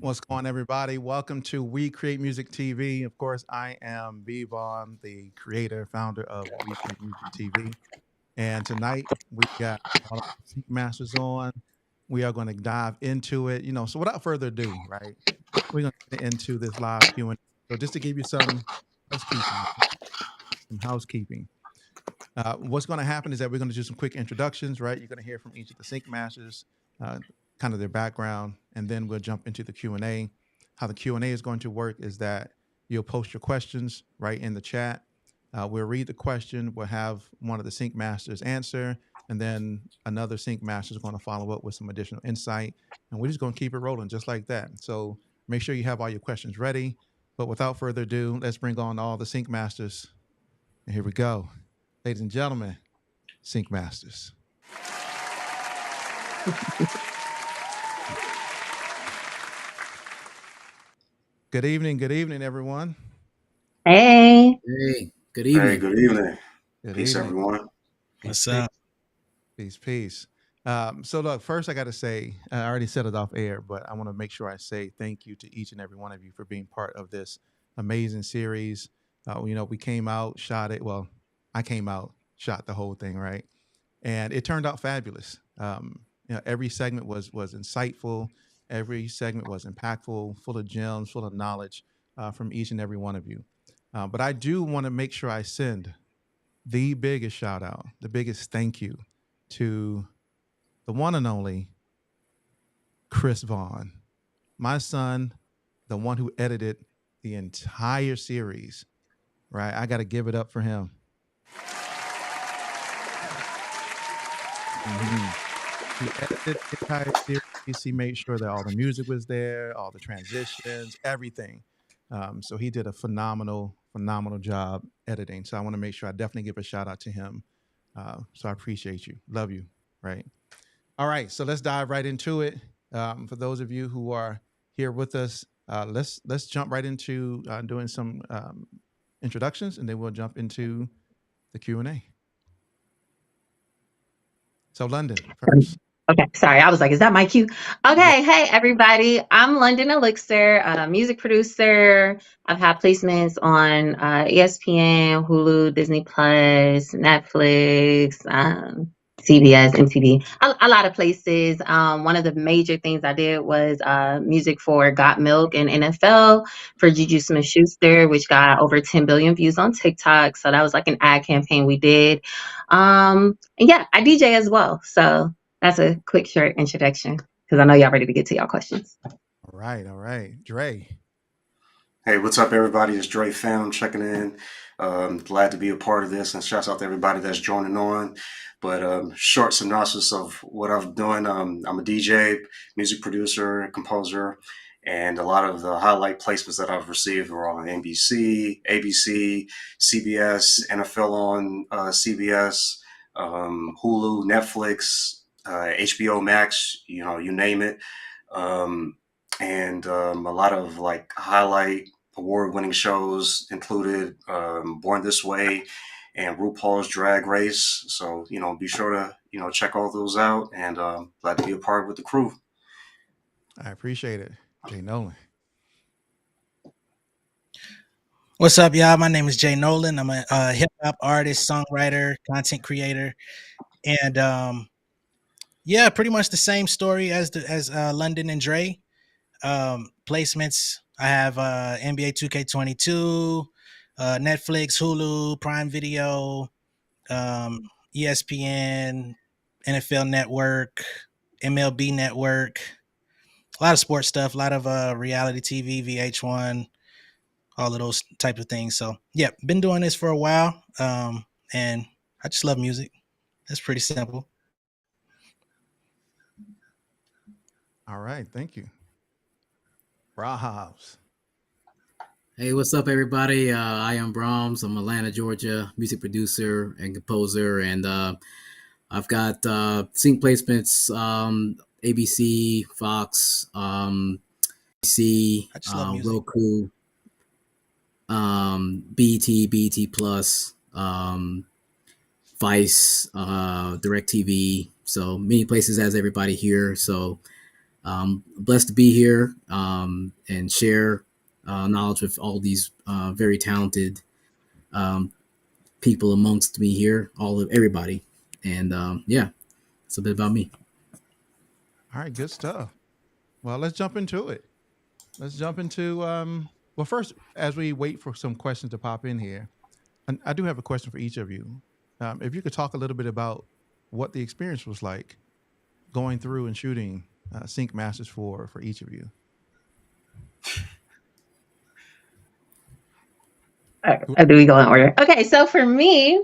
What's going on, everybody? Welcome to We Create Music TV. Of course, I am Vaughan, the creator, founder of We Create Music TV. And tonight we got all of the Sync Masters on. We are going to dive into it. So without further ado, right, we're going to get into this live Q&A. So just to give you some housekeeping, what's going to happen is that we're going to do some quick introductions, right? You're going to hear from each of the Sync Masters, kind of their background, and then we'll jump into the Q&A. How the Q&A is going to work is that you'll post your questions right in the chat. We'll read the question. We'll have one of the Sync Masters answer, and then another Sync Master is going to follow up with some additional insight. And we're just going to keep it rolling just like that. So make sure you have all your questions ready. But without further ado, let's bring on all the Sync Masters. And here we go. Ladies and gentlemen, Sync Masters. Good evening, everyone. Hey. Hey, good evening. Hey, good evening. Good Peace, evening. everyone. What's up? Peace. So look, first I got to say, I already said it off air, but I want to make sure I say thank you to each and every one of you for being part of this amazing series. We came out, shot it. Well, I came out, shot the whole thing, right? And it turned out fabulous. Every segment was insightful. Every segment was impactful, full of gems, full of knowledge from each and every one of you. But I do want to make sure I send the biggest shout out, the biggest thank you to the one and only Chris Vaughan, my son, the one who edited the entire series, right? I got to give it up for him. He edited the entire series. He made sure that all the music was there, all the transitions, everything. So he did a phenomenal job editing. So I want to make sure I definitely give a shout out to him. So I appreciate you. Love you. Right. All right. So let's dive right into it. For those of you who are here with us, let's jump right into doing some introductions, and then we'll jump into the Q&A. So London first. Okay, sorry. I was like, is that my cue? Okay, Hey, everybody. I'm London Elixir, a music producer. I've had placements on ESPN, Hulu, Disney Plus, Netflix, CBS, MTV, a lot of places. One of the major things I did was music for Got Milk and NFL for Juju Smith-Schuster, which got over 10 billion views on TikTok. So that was like an ad campaign we did. And yeah, I DJ as well. So that's a quick, short introduction because I know y'all ready to get to y'all questions. All right. Dre. Hey, what's up, everybody? It's Dre Phantom checking in. Glad to be a part of this, and shouts out to everybody that's joining on. But short synopsis of what I'm doing. I'm a DJ, music producer, composer, and a lot of the highlight placements that I've received are on NBC, ABC, CBS, NFL on CBS, Hulu, Netflix, HBO Max, you name it. And a lot of like highlight award-winning shows included Born This Way and RuPaul's Drag Race. So, be sure to, check all those out, and glad to be a part with the crew. I appreciate it. Jay Nolan. What's up, y'all? My name is Jay Nolan. I'm a hip-hop artist, songwriter, content creator. And yeah, pretty much the same story as London and Dre. Placements. I have NBA 2K22, Netflix, Hulu, Prime Video, ESPN, NFL Network, MLB Network, a lot of sports stuff, a lot of reality TV, VH1, all of those types of things. So yeah, been doing this for a while, and I just love music. That's pretty simple. All right, thank you. Brahms. Hey, what's up, everybody? I Am Brahms. I'm Atlanta, Georgia, music producer and composer, and I've got sync placements, ABC, Fox, BBC, I just love music. Roku, BT Plus, Vice, DirecTV. So many places as everybody here. So Blessed to be here and share knowledge with all these very talented people amongst me here, everybody. And yeah, it's a bit about me. All right, good stuff. Well, let's jump into it. Let's jump into well, first, as we wait for some questions to pop in here, and I do have a question for each of you. If you could talk a little bit about what the experience was like going through and shooting Sync Masters for each of you. Do we go in order? Okay, so for me,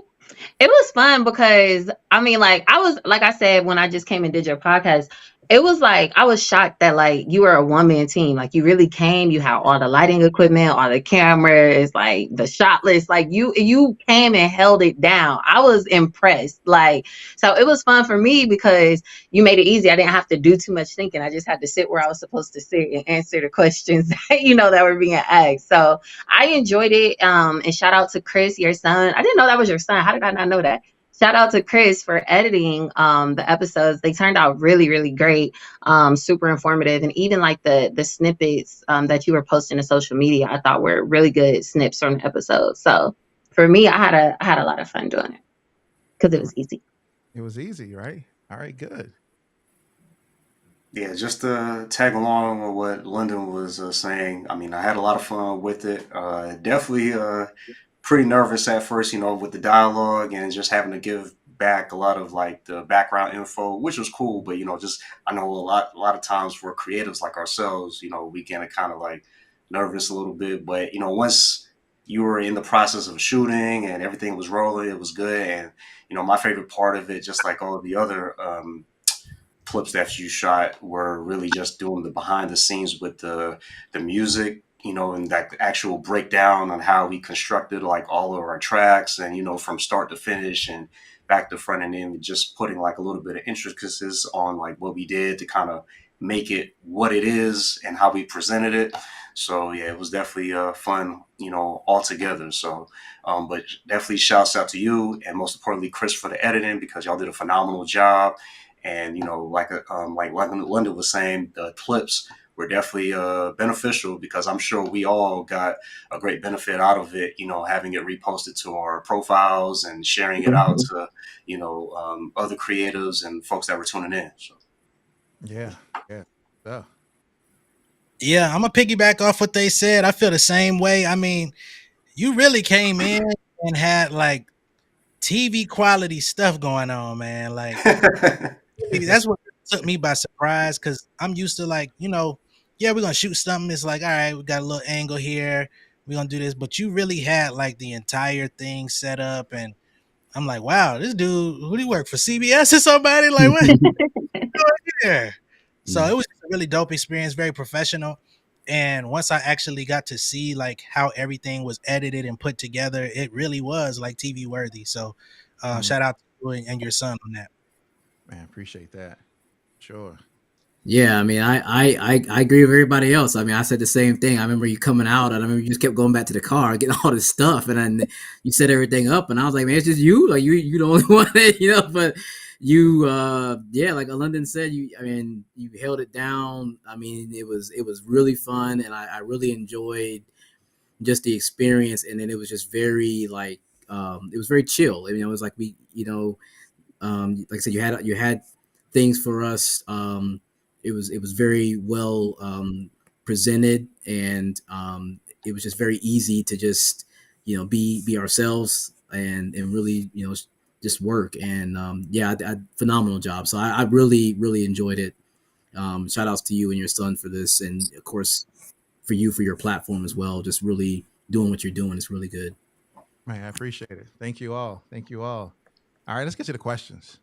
it was fun because I mean, like I was, like I said, when I just came and did your podcast, it was like I was shocked that like you were a one-man team. Like you really came, you had all the lighting equipment, all the cameras, like the shot list. Like you came and held it down. I was impressed. Like, so it was fun for me because you made it easy. I didn't have to do too much thinking. I just had to sit where I was supposed to sit and answer the questions that were being asked. So I enjoyed it. And shout out to Chris, your son. I didn't know that was your son. How did I not know that? Shout out to Chris for editing the episodes. They turned out really, really great, super informative, and even like the snippets that you were posting to social media, I thought were really good snips from the episodes. So for me, I had a lot of fun doing it because it was easy. It was easy, right? All right, good. Yeah, just to tag along with what London was saying, I mean, I had a lot of fun with it. Definitely pretty nervous at first, with the dialogue and just having to give back a lot of like the background info, which was cool. But just I know a lot of times for creatives like ourselves, we get kind of like nervous a little bit. But once you were in the process of shooting and everything was rolling, it was good. And my favorite part of it, just like all of the other clips that you shot, were really just doing the behind the scenes with the music, and that actual breakdown on how we constructed like all of our tracks, and from start to finish and back to front and end, just putting like a little bit of intricacies on like what we did to kind of make it what it is and how we presented it. So yeah, it was definitely fun, all together. So but definitely shouts out to you, and most importantly Chris, for the editing, because y'all did a phenomenal job. And like London was saying, the clips were definitely beneficial, because I'm sure we all got a great benefit out of it. Having it reposted to our profiles and sharing it out to other creatives and folks that were tuning in. So. Yeah. Yeah, I'm gonna piggyback off what they said. I feel the same way. I mean, you really came in and had like TV quality stuff going on, man. Like that's what took me by surprise, because I'm used to like, yeah, we're gonna shoot something. It's like, all right, we got a little angle here. We're gonna do this. But you really had like the entire thing set up, and I'm like, wow, this dude, who do you work for, CBS or somebody? Like, what? Here. So it was a really dope experience, very professional. And once I actually got to see like how everything was edited and put together, it really was like TV worthy. So shout out to you and your son on that. Man, appreciate that. Sure. Yeah, I mean, I agree with everybody else. I mean, I said the same thing. I remember you coming out, and I remember you just kept going back to the car, getting all this stuff, and then you set everything up, and I was like, man, it's just you, like you the only one, But you, yeah, like London said, you held it down. I mean, it was really fun, and I really enjoyed just the experience, and then it was just very like, it was very chill. I mean, it was like we, like I said, you had things for us. It was very well presented, and it was just very easy to just be ourselves and really just work. And yeah, phenomenal job. So I really enjoyed it. Shout outs to you and your son for this, and of course for you for your platform as well. Just really doing what you're doing is really good. Man, I appreciate it. Thank you all. Thank you all. All right, let's get to the questions.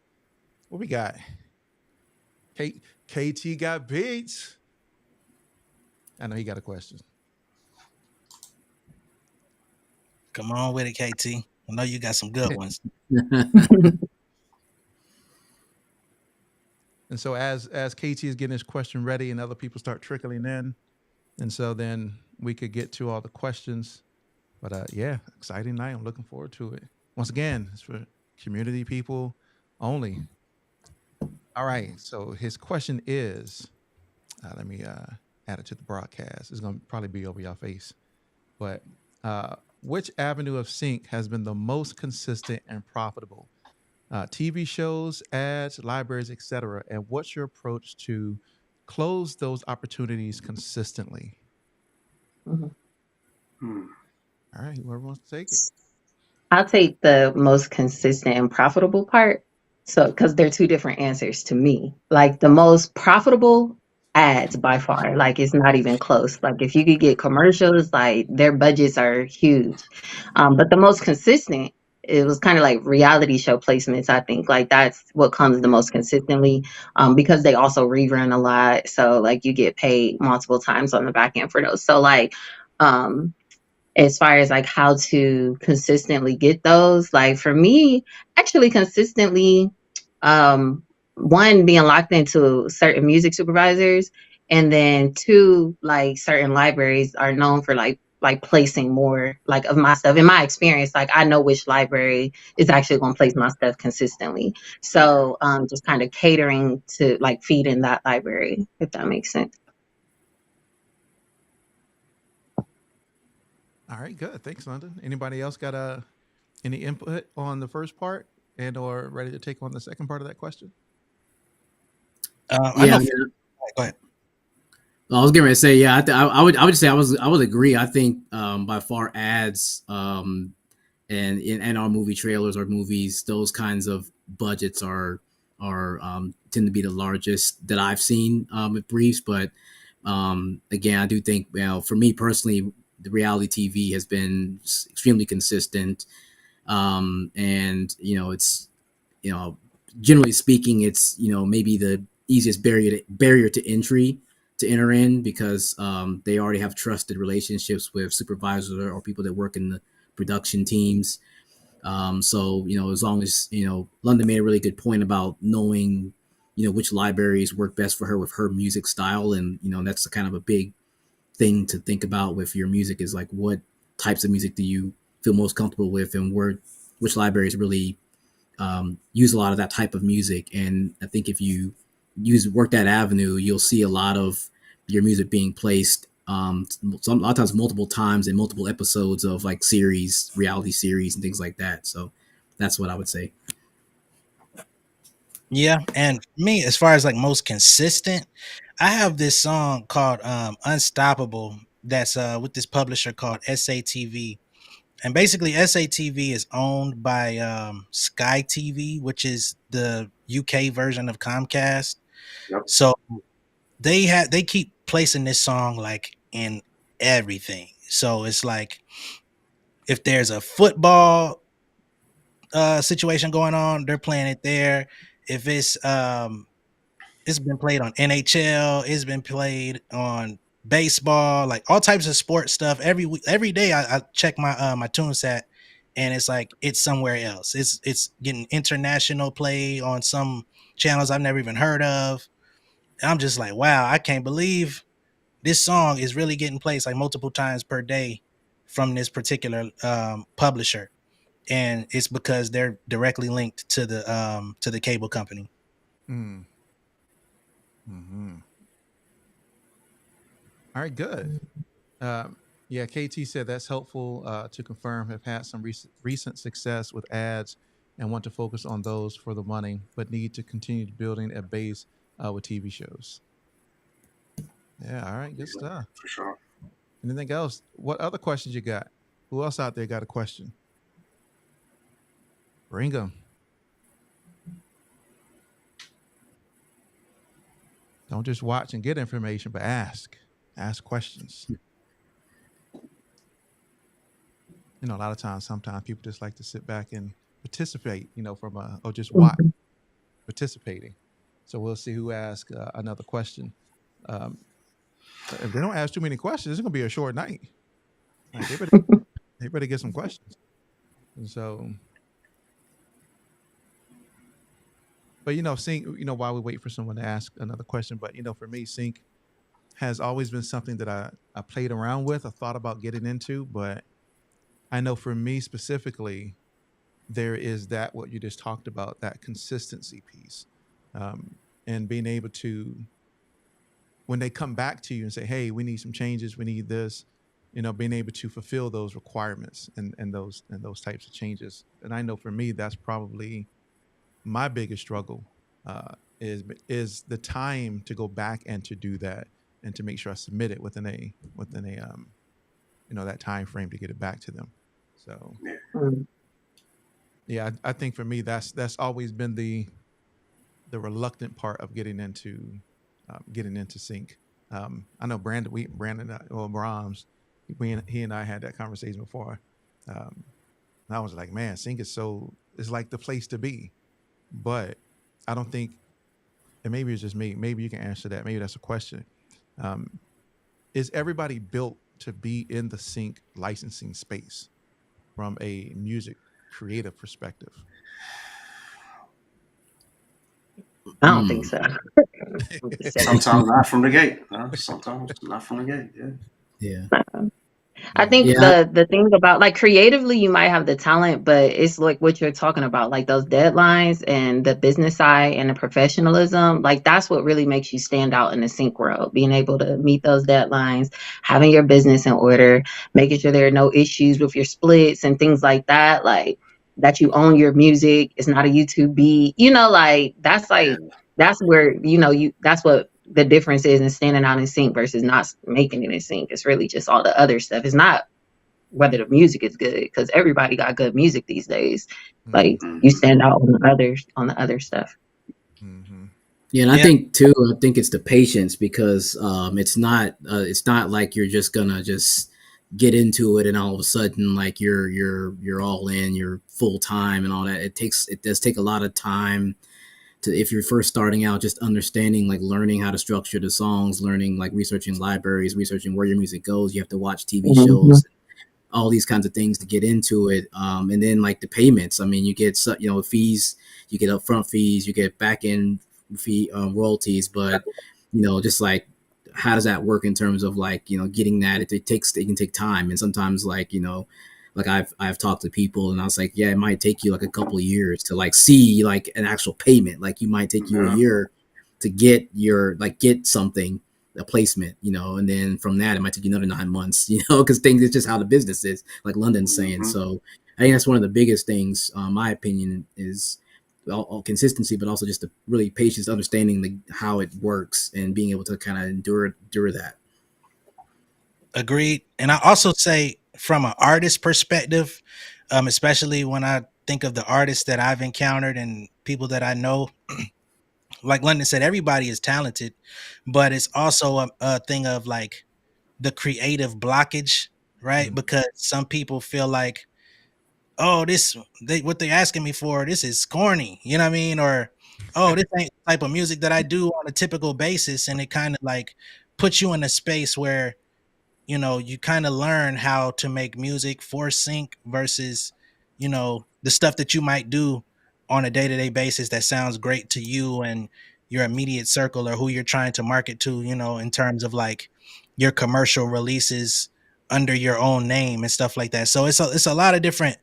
What we got? KT got beats. I know he got a question. Come on with it, KT. I know you got some good ones. And so as KT is getting his question ready and other people start trickling in, and so then we could get to all the questions. But yeah, exciting night. I'm looking forward to it. Once again, it's for community people only. All right. So his question is, Let me add it to the broadcast. It's going to probably be over your face. But which avenue of sync has been the most consistent and profitable? TV shows, ads, libraries, etc. And what's your approach to close those opportunities consistently? Mhm. All right, whoever wants to take it. I'll take the most consistent and profitable part. So, because they're two different answers to me. Like the most profitable ads by far, like it's not even close. Like if you could get commercials, like their budgets are huge. But the most consistent, it was kind of like reality show placements. I think like that's what comes the most consistently, because they also rerun a lot. So like you get paid multiple times on the back end for those. So like, um, as far as like how to consistently get those, like for me actually consistently, um one, being locked into certain music supervisors, and then two, like certain libraries are known for like placing more like of my stuff. In my experience, like I know which library is actually going to place my stuff consistently. So just kind of catering to like feeding that library, if that makes sense. All right, good. Thanks, London. Anybody else got any input on the first part and or ready to take on the second part of that question? I Yeah, know. I mean, Go ahead. I was going to say, yeah, I would say I would agree. I think by far ads and our movie trailers or movies, those kinds of budgets are tend to be the largest that I've seen with briefs. But again, I do think, for me personally, the reality TV has been extremely consistent, and it's you know generally speaking, it's maybe the easiest barrier to entry to enter in, because they already have trusted relationships with supervisors or people that work in the production teams. So as long as London made a really good point about knowing which libraries work best for her with her music style, and that's kind of a big thing to think about with your music, is like what types of music do you feel most comfortable with, and which libraries really use a lot of that type of music. And I think if you work that avenue, you'll see a lot of your music being placed a lot of times multiple times in multiple episodes of like reality series and things like that. So that's what I would say. Yeah, and for me, as far as like most consistent, I have this song called Unstoppable that's with this publisher called SATV. And basically SATV is owned by Sky TV, which is the UK version of Comcast. Yep. So they keep placing this song like in everything. So it's like if there's a football situation going on, they're playing it there. If it's been played on NHL, it's been played on baseball, like all types of sports stuff. Every day I check my tune set, and it's like it's somewhere else. It's getting international play on some channels I've never even heard of. And I'm just like, wow, I can't believe this song is really getting placed like multiple times per day from this particular publisher, and it's because they're directly linked to the cable company. Mm. All right, good. Yeah, KT said that's helpful to confirm. Have had some recent success with ads and want to focus on those for the money, but need to continue building a base with TV shows. Yeah, all right, good stuff. For sure. Anything else? What other questions you got? Who else out there got a question? Bring them. Don't just watch and get information, but ask. Ask questions. A lot of times, sometimes people just like to sit back and participate, or just watch participating. So we'll see who asks another question. Um, if they don't ask too many questions, it's going to be a short night. Like, they better get some questions. And so, but sync. While we wait for someone to ask another question, but for me, sync has always been something that I played around with. I thought about getting into, but I know for me specifically, there is that what you just talked about, that consistency piece, and being able to when they come back to you and say, "Hey, we need some changes. We need this," being able to fulfill those requirements and those types of changes. And I know for me, that's probably my biggest struggle, is the time to go back and to do that and to make sure I submit it within a that time frame to get it back to them. So Mm. yeah, I think for me that's always been the reluctant part of getting into sync. I know Brandon or Brahms, he and I had that conversation before. Um, and I was like, man, sync is like the place to be. But I don't think, and maybe it's just me. Maybe you can answer that. Maybe that's a question. Um, is everybody built to be in the sync licensing space from a music creative perspective? I don't think Mm. so. Sometimes not from the gate. Sometimes not from the gate. Yeah. I think Yeah. the thing about like creatively you might have the talent, but it's like what you're talking about, like those deadlines and the business side and the professionalism, like that's what really makes you stand out in the sync world, being able to meet those deadlines, having your business in order, making sure there are no issues with your splits and things like that, like that you own your music, it's not a YouTube beat, like Yeah. that's where that's what the difference is in standing out in sync versus not making it in sync. It's really just all the other stuff. It's not whether the music is good, because everybody got good music these days. Like Mm-hmm. you Mm-hmm. stand out on the other stuff. Mm-hmm. Yeah, and I Yeah. think too. I think it's the patience because it's not like you're just gonna just get into it and all of a sudden like you're all in, you're full time and all that. It does take a lot of time to, if you're first starting out, just understanding, like learning how to structure the songs, learning, like researching libraries, researching where your music goes. You have to watch TV Mm-hmm. shows, all these kinds of things to get into it. And then like the payments, I mean, you get fees, you get upfront fees, you get back end fee, royalties, but just like how does that work in terms of like getting that? It can take time, and sometimes like I've talked to people and I was like, yeah, it might take you like a couple of years to like see like an actual payment. Like you might take you a Yeah. year to get something, a placement, and then from that it might take you another 9 months, because things, it's just how the business is, like London's saying. Mm-hmm. So I think that's one of the biggest things, my opinion, is all consistency, but also just the really patience, understanding how it works and being able to kind of endure that. Agreed. And I also say from an artist perspective, especially when I think of the artists that I've encountered and people that I know, like London said, everybody is talented, but it's also a thing of like the creative blockage, right? Mm-hmm. Because some people feel like, oh, what they're asking me for, this is corny, you know what I mean? Or, oh, this ain't the type of music that I do on a typical basis. And it kind of like puts you in a space where you kind of learn how to make music for sync versus, the stuff that you might do on a day-to-day basis that sounds great to you and your immediate circle or who you're trying to market to, in terms of like your commercial releases under your own name and stuff like that. So it's a lot of different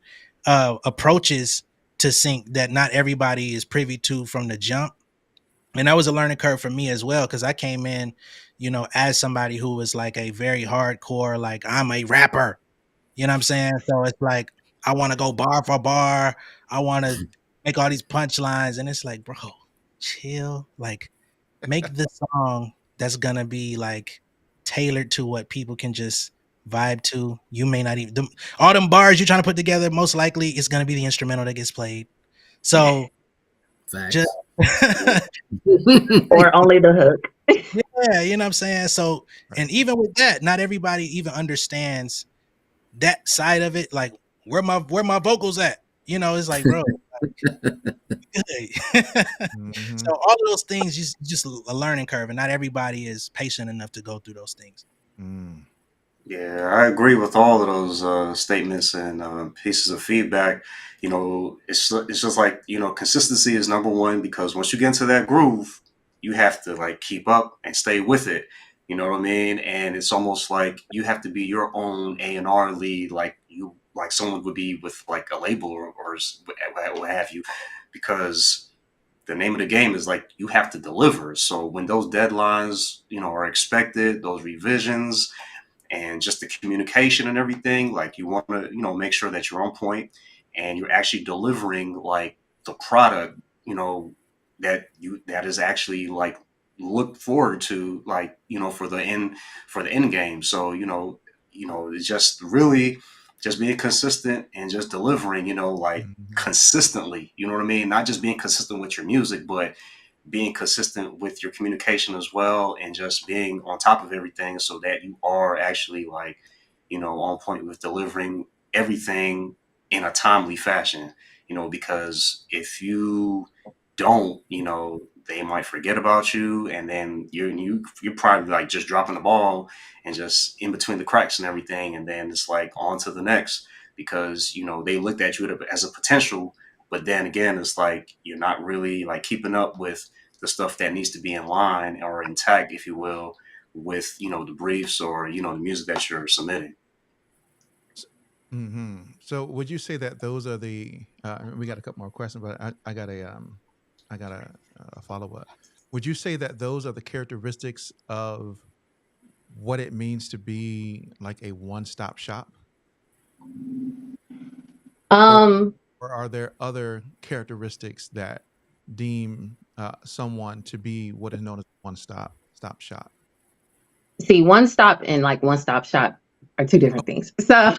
approaches to sync that not everybody is privy to from the jump. And that was a learning curve for me as well, because I came in, as somebody who was like a very hardcore, like I'm a rapper, you know what I'm saying? So it's like I want to go bar for bar, I want to make all these punchlines, and it's like, bro, chill, like make the song that's gonna be like tailored to what people can just vibe to. You may not even all them bars you're trying to put together, most likely it's gonna be the instrumental that gets played. So just Facts. Or only the hook. yeah, you know what I'm saying? So, Right. and even with that, not everybody even understands that side of it. Like, where my vocals at? It's like, bro, good. Mm-hmm. So all of those things just a learning curve, and not everybody is patient enough to go through those things. Mm. Yeah, I agree with all of those statements and pieces of feedback. It's just like consistency is number one, because once you get into that groove, you have to like keep up and stay with it. You know what I mean? And it's almost like you have to be your own A&R lead, like someone would be with like a label or what have you, because the name of the game is like you have to deliver. So when those deadlines, are expected, those revisions, and just the communication and everything, like you want to, make sure that you're on point and you're actually delivering like the product, that is actually like look forward to, like, for the end game. So, it's just really just being consistent and just delivering, like Mhm. consistently, you know what I mean? Not just being consistent with your music, but being consistent with your communication as well, and just being on top of everything so that you are actually like, on point with delivering everything in a timely fashion, because if you don't, they might forget about you, and then you're probably like just dropping the ball and just in between the cracks and everything, and then it's like on to the next, because they looked at you as a potential, but then again it's like you're not really like keeping up with the stuff that needs to be in line or intact, if you will, with the briefs or the music that you're submitting. So would you say that those are the we got a couple more questions, but I got a follow up. Would you say that those are the characteristics of what it means to be like a one stop shop, or Um, or are there other characteristics that deem someone to be what is known as one stop shop? See, one stop and like one stop shop are two different things. So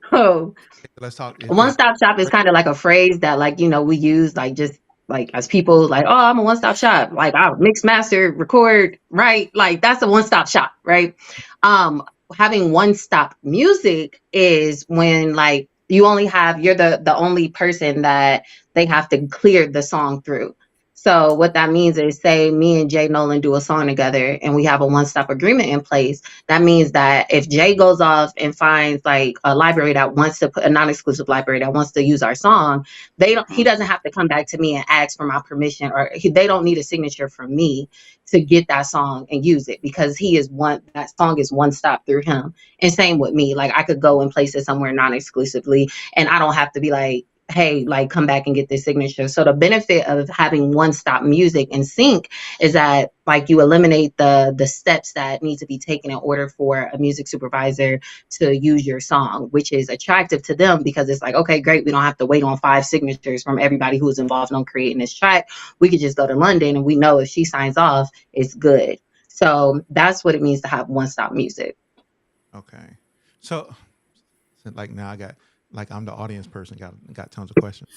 Let's talk. one stop shop is kind of like a phrase that like, we use like just like as people like, oh, I'm a one stop shop. Like I'll mix, master, record, right? Like that's a one stop shop, right? Um, Having one stop music is when like you're the only person that they have to clear the song through. So what that means is, say me and Jay Nolan do a song together and we have a one stop agreement in place. That means that if Jay goes off and finds like a library that wants to put a non-exclusive library that wants to use our song, he Mhm. doesn't have to come back to me and ask for my permission, or they don't need a signature from me to get that song and use it, because that song is one stop through him. And same with me. Like I could go and place it somewhere non-exclusively and I don't have to be like, hey, like come back and get this signature. So the benefit of having one stop music in sync is that like you eliminate the steps that need to be taken in order for a music supervisor to use your song, which is attractive to them because it's like, okay, great, we don't have to wait on 5 signatures from everybody who is involved on creating this track. We could just go to London and we know if she signs off, it's good. So that's what it means to have one stop music. Okay. So like now I got like I'm the audience person, got tons of questions.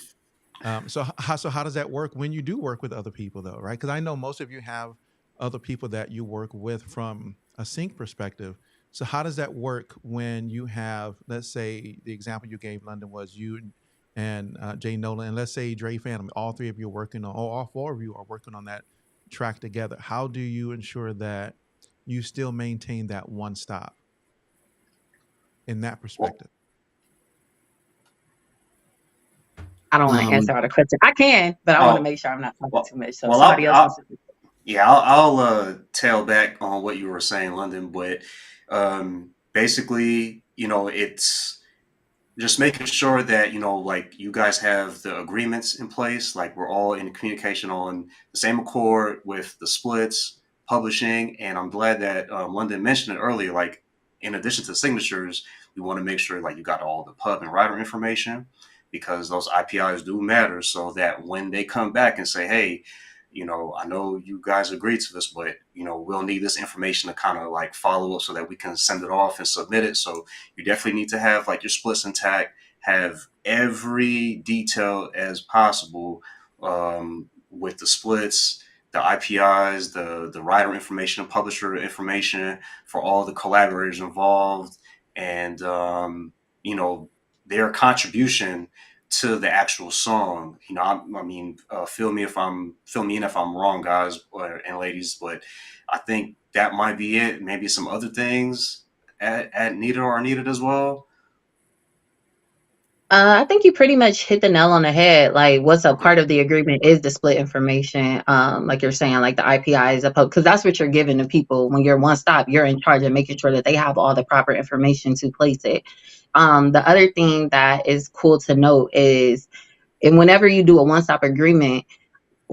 So how does that work when you do work with other people though, right? Because I know most of you have other people that you work with from a sync perspective. So how does that work when you have, let's say, the example you gave, London, was you and Jay Nolan, and let's say Dre Phantom, all three of you are working on, or all four of you are working on that track together. How do you ensure that you still maintain that one stop in that Well, perspective? I don't want to Um, answer all the questions. I can, but I want to oh, make sure I'm not talking well, too much. So well, somebody else wants to. yeah, I'll tail back on what you were saying, London, but basically, it's just making sure that like you guys have the agreements in place, like we're all in communication on the same accord with the splits, publishing, and I'm glad that London mentioned it earlier. Like in addition to signatures, we want to make sure like you got all the pub and writer information, because those IPIs do matter, so that when they come back and say, hey, I know you guys agreed to this, but we'll need this information to kind of like follow up so that we can send it off and submit it. So you definitely need to have like your splits intact, have every detail as possible, with the splits, the IPIs, the writer information, publisher information for all the collaborators involved, and their contribution to the actual song. I mean, fill me in if I'm wrong, guys and ladies, but I think that might be it. Maybe some other things at needed or are needed as well. I think you pretty much hit the nail on the head. Like, what's a Okay. part of the agreement is the split information. Like you're saying, like the IPIs, because that's what you're giving to people when you're one stop. You're in charge of making sure that they have all the proper information to place it. The other thing that is cool to note is, and whenever you do a one stop agreement,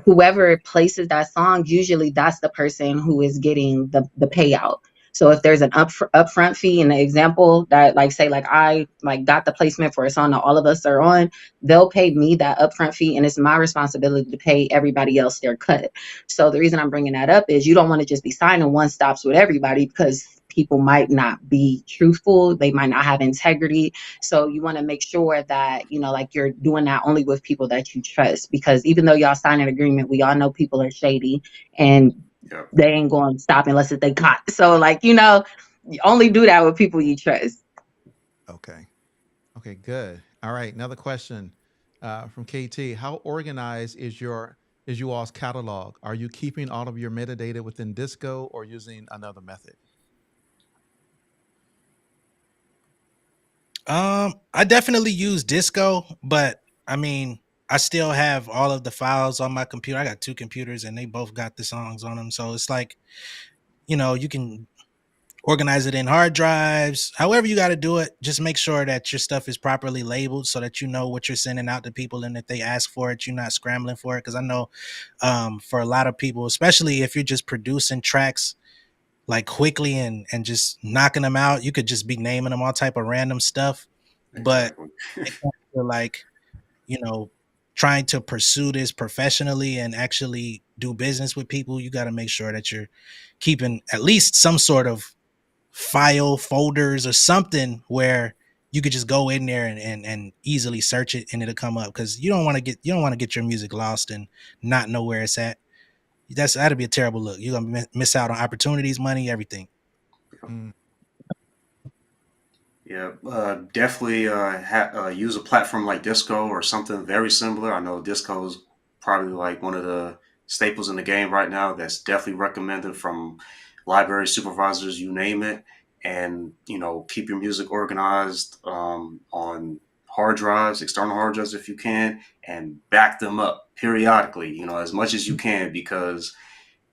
whoever places that song, usually that's the person who is getting the payout. So if there's an upfront fee, in the example that like say like I like got the placement for a song that all of us are on, they'll pay me that upfront fee, and it's my responsibility to pay everybody else their cut. So the reason I'm bringing that up is you don't want to just be signing one stops with everybody, because people might not be truthful, they might not have integrity. So you want to make sure that, you know, like you're doing that only with people that you trust, because even though y'all sign an agreement, we all know people are shady, and Yep. they ain't going to stop unless they caught. So like, you know, you only do that with people you trust. Okay. Okay, good. All right, another question from KT. How organized is you all's catalog? Are you keeping all of your metadata within Disco or using another method? I definitely use Disco, but I mean, I still have all of the files on my computer. I got two computers and they both got the songs on them. So it's like, you know, you can organize it in hard drives, however you got to do it. Just make sure that your stuff is properly labeled so that you know what you're sending out to people. And if they ask for it, you're not scrambling for it. Cause I know for a lot of people, especially if you're just producing tracks like quickly and just knocking them out, you could just be naming them all type of random stuff. But Exactly. it comes to like, you know, trying to pursue this professionally and actually do business with people, you got to make sure that you're keeping at least some sort of file folders or something where you could just go in there and easily search it and it'll come up, because you don't want to get your music lost and not know where it's at. That'd be a terrible look. You're gonna miss out on opportunities, money, everything. Mm. Yeah, definitely use a platform like Disco or something very similar. I know Disco is probably like one of the staples in the game right now. That's definitely recommended from library supervisors, you name it. And you know, keep your music organized on hard drives, external hard drives if you can, and back them up periodically. You know, as much as you can, because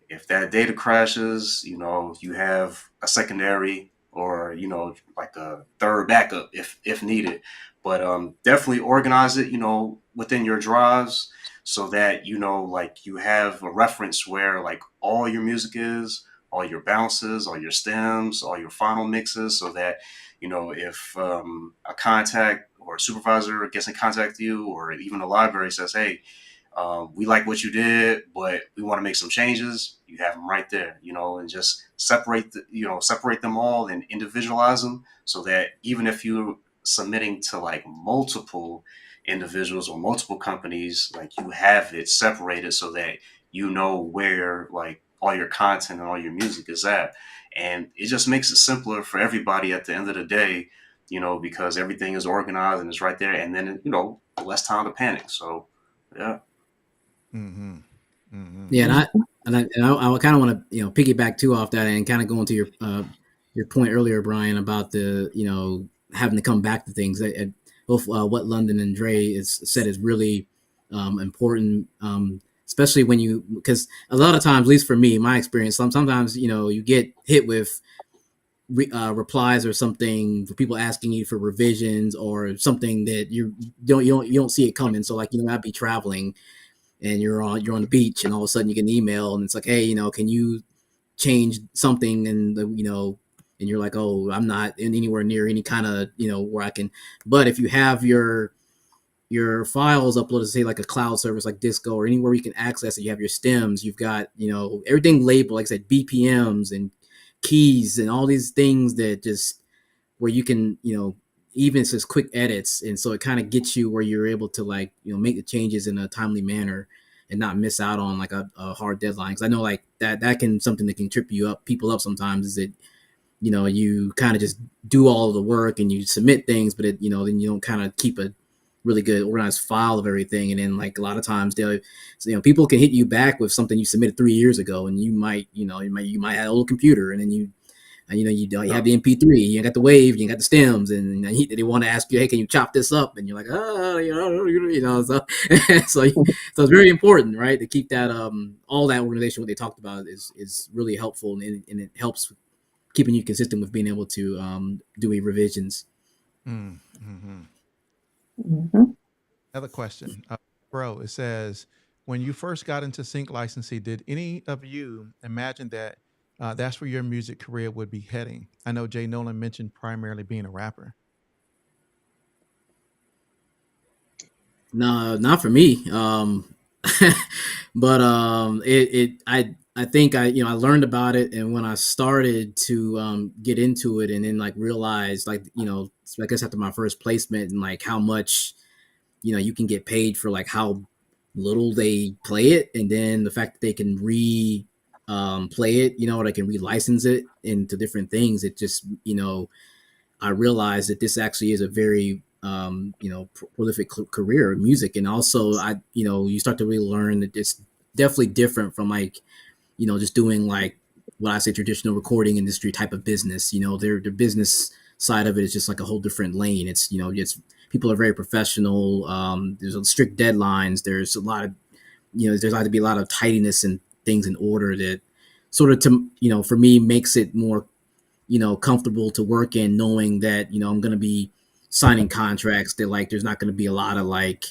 if that data crashes, you know, you have a secondary or, you know, like a third backup if needed. But definitely organize it, you know, within your drives so that, you know, like you have a reference where like all your music is, all your bounces, all your stems, all your final mixes, so that, you know, if a contact or a supervisor gets in contact with you, or even a library says, hey, we like what you did, but we want to make some changes. You have them right there, you know, and just separate them all and individualize them so that even if you're submitting to like multiple individuals or multiple companies, like you have it separated so that you know where like all your content and all your music is at. And it just makes it simpler for everybody at the end of the day, you know, because everything is organized and it's right there. And then, you know, less time to panic. So, yeah. Mm-hmm. Mm-hmm. Yeah, and I kind of want to piggyback too off that and kind of go into your point earlier, Brian, about the having to come back to things. Both what London and Dre is said is really important, especially when because a lot of times, at least for me, my experience, sometimes you get hit with replies or something for people asking you for revisions or something that you don't see it coming. So like I'd be traveling and you're on the beach and all of a sudden you get an email and it's like, hey, can you change something? And and you're like, oh, I'm not in anywhere near any kind of where I can. But if you have your files uploaded, say like a cloud service like Disco or anywhere you can access it, you have your stems, you've got everything labeled, like I said, BPMs and keys and all these things that just where you can even it's just quick edits, and so it kind of gets you where you're able to like make the changes in a timely manner and not miss out on like a hard deadline. Because I know like that can something that can trip people up sometimes, is that you kind of just do all of the work and you submit things, but then you don't kind of keep a really good organized file of everything. And then like a lot of times people can hit you back with something you submitted 3 years ago, and you might have an old computer, and then you have the MP3, you got the wave, you got the stems, and they want to ask you, hey, can you chop this up? And you're like, so so it's very important, right, to keep that all that organization. What they talked about is really helpful, and it helps keeping you consistent with being able to do revisions. Mm-hmm. Mm-hmm. Another question, bro. It says, when you first got into sync licensing, did any of you imagine that that's where your music career would be heading? I know Jay Nolan mentioned primarily being a rapper. No, not for me. But I think I learned about it, and when I started to get into it, and then like realize like I guess after my first placement and like how much you can get paid for like how little they play it, and then the fact that they can play it, or they can relicense it into different things. It just I realized that this actually is a very prolific career in music, and also you start to really learn that it's definitely different from like just doing like what I say traditional recording industry type of business. Their business side of it is just like a whole different lane. It's people are very professional. There's strict deadlines. There's a lot of there's got to be a lot of tidiness and things in order that sort of for me makes it more comfortable to work in, knowing that I'm going to be signing contracts that like there's not going to be a lot of like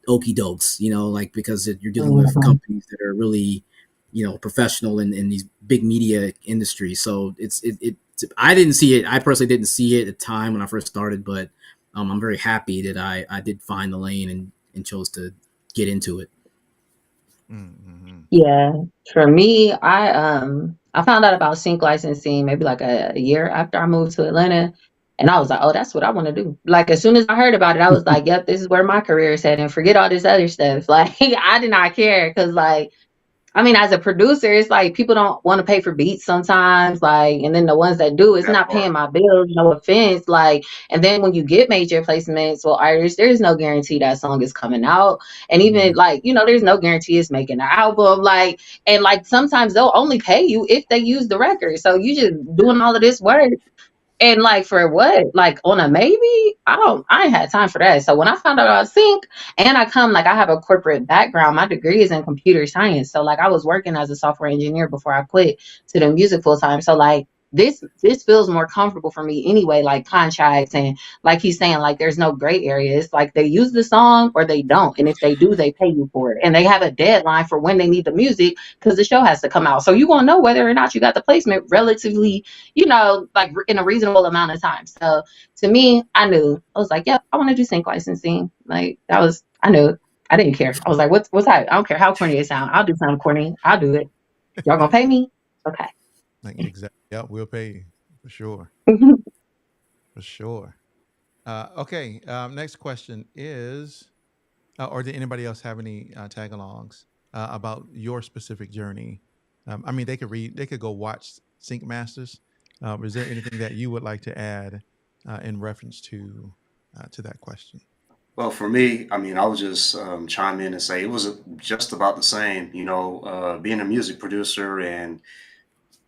okey dokes, like because you're dealing with Mhm. companies that are really professional in these big media industries. So I didn't see it. I personally didn't see it at the time when I first started, but I'm very happy that I did find the lane and chose to get into it. Mm-hmm. Yeah, for me, I found out about sync licensing maybe like a year after I moved to Atlanta, and I was like, oh, that's what I want to do. Like as soon as I heard about it, I was like, yep, this is where my career is heading. Forget all this other stuff. Like I did not care because like I mean, as a producer, it's like people don't want to pay for beats sometimes, like, and then the ones that do, it's That not paying part. my bills, no offense. Like, and then when you get major placements with artists, there's no guarantee that song is coming out. And even Mm-hmm. like, there's no guarantee it's making an album. Like, and like sometimes they'll only pay you if they use the record. So you just doing all of this work and like for what? Like on a maybe? I ain't had time for that. So when I found out I was sync and I have a corporate background. My degree is in computer science. So like I was working as a software engineer before I quit to do music full time. So like this feels more comfortable for me anyway, like contracts and like he's saying, like there's no gray areas. Like they use the song or they don't. And if they do, they pay you for it. And they have a deadline for when they need the music because the show has to come out. So you gonna know whether or not you got the placement relatively like in a reasonable amount of time. So to me, I knew. I was like, yep, I want to do sync licensing. Like I knew. I didn't care. I was like, what's that? I don't care how corny it sounds. I'll do something corny. I'll do it. Y'all gonna pay me? Okay. Like exactly. Yeah, we'll pay you for sure. For sure. Okay. Next question is, or did anybody else have any tag-alongs about your specific journey? I mean, they could go watch Sync Masters. Is there anything that you would like to add in reference to that question? Well, for me, I mean, I would just chime in and say it was just about the same. Being a music producer and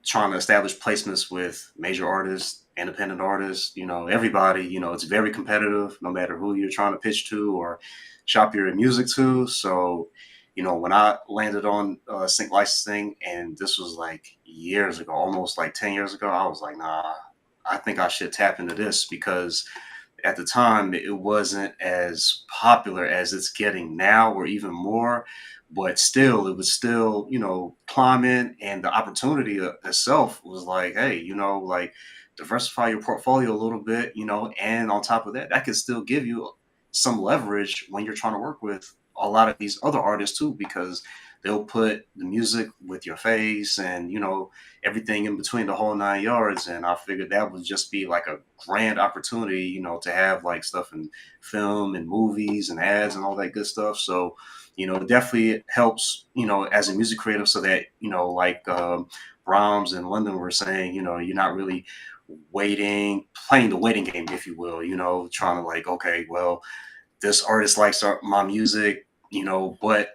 trying to establish placements with major artists, independent artists, everybody, it's very competitive no matter who you're trying to pitch to or shop your music to. So, when I landed on sync licensing, and this was like years ago, almost like 10 years ago, I was like, nah, I think I should tap into this because at the time it wasn't as popular as it's getting now or even more, but still it was still climbing, and the opportunity itself was like, hey, like diversify your portfolio a little bit, and on top of that, that could still give you some leverage when you're trying to work with a lot of these other artists too, because they'll put the music with your face and everything in between, the whole 9 yards. And I figured that would just be like a grand opportunity, to have like stuff in film and movies and ads and all that good stuff. So, it definitely helps, as a music creative, so that, like Brahms and London were saying, you're not really playing the waiting game, if you will, trying to like, okay, well, this artist likes my music, but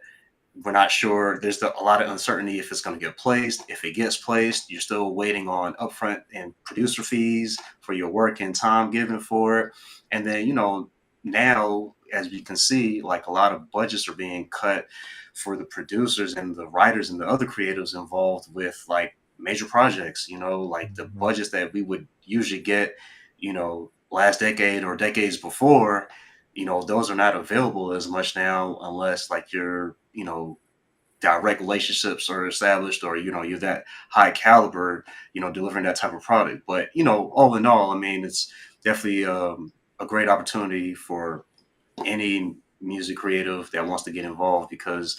we're not sure. There's a lot of uncertainty if it's going to get placed. If it gets placed, you're still waiting on upfront and producer fees for your work and time given for it. And then, now, as we can see, like a lot of budgets are being cut for the producers and the writers and the other creatives involved with like major projects, like the Mhm. budgets that we would usually get, last decade or decades before, those are not available as much now unless like you're, direct relationships are established, or you're that high caliber, delivering that type of product. But all in all, I mean, it's definitely a great opportunity for any music creative that wants to get involved, because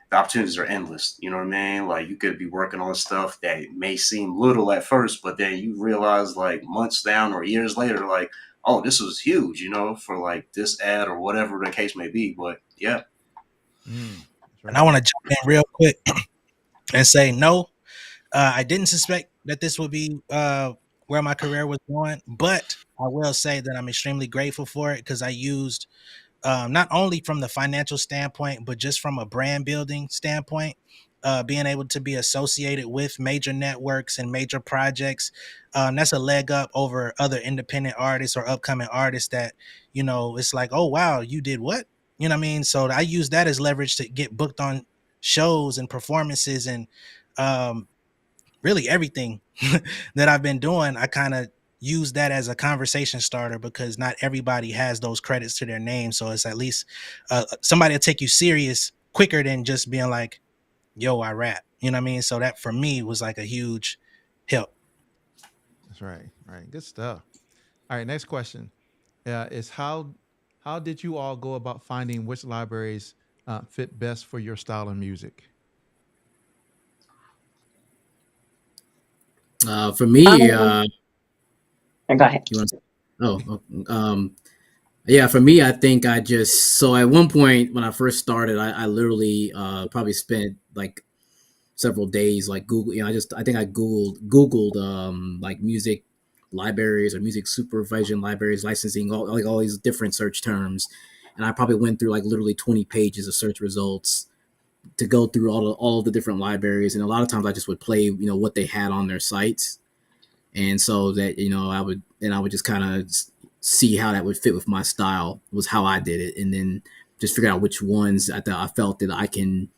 the opportunities are endless. You know what I mean? Like, you could be working on stuff that may seem little at first, but then you realize like months down or years later, like, oh, this was huge, for like this ad or whatever the case may be. But yeah. That's And I right. want to jump in real quick and say no. I didn't suspect that this would be where my career was going, but I will say that I'm extremely grateful for it because I used not only from the financial standpoint, but just from a brand building standpoint, being able to be associated with major networks and major projects. That's a leg up over other independent artists or upcoming artists that, it's like, oh, wow, you did what? You know what I mean? So I use that as leverage to get booked on shows and performances and um, really everything that I've been doing. I kind of use that as a conversation starter because not everybody has those credits to their name. So it's at least somebody will take you serious quicker than just being like, yo, I rap. You know what I mean? So that for me was like a huge help. That's right. Right. Good stuff. All right. Next question is how did you all go about finding which libraries fit best for your style of music? For me, Go ahead. you want? Oh, yeah. For me, I think I just so at one point when I first started, I literally probably spent like several days like Google. I think I googled like music libraries or music supervision libraries, licensing, all these different search terms, and I probably went through like literally 20 pages of search results to go through all of the different libraries, and a lot of times I just would play what they had on their sites, and so that I would just kind of see how that would fit with my style was how I did it, and then just figure out which ones I felt that I can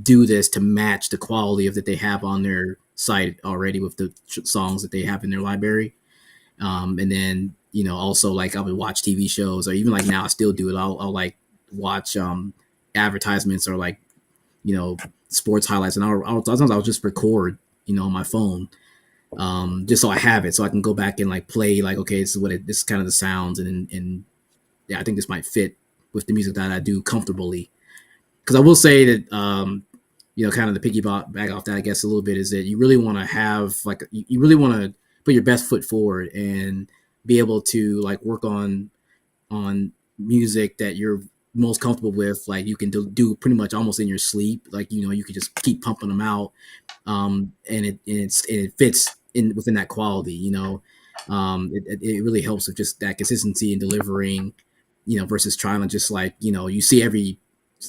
do this to match the quality of that they have on their site already with the songs that they have in their library. And then also like I would watch TV shows, or even like now I still do it. I'll like watch advertisements or like sports highlights, and sometimes I'll just record on my phone, just so I have it, so I can go back and like play like, okay, this is kind of the sounds, and yeah, I think this might fit with the music that I do comfortably. Because I will say that kind of the piggyback back off that, I guess, a little bit, is that you really want to have like you really want to put your best foot forward and be able to like work on music that you're most comfortable with. Like you can do pretty much almost in your sleep. Like you could just keep pumping them out, and it fits in within that quality. It really helps with just that consistency in delivering. Versus trying to just like you see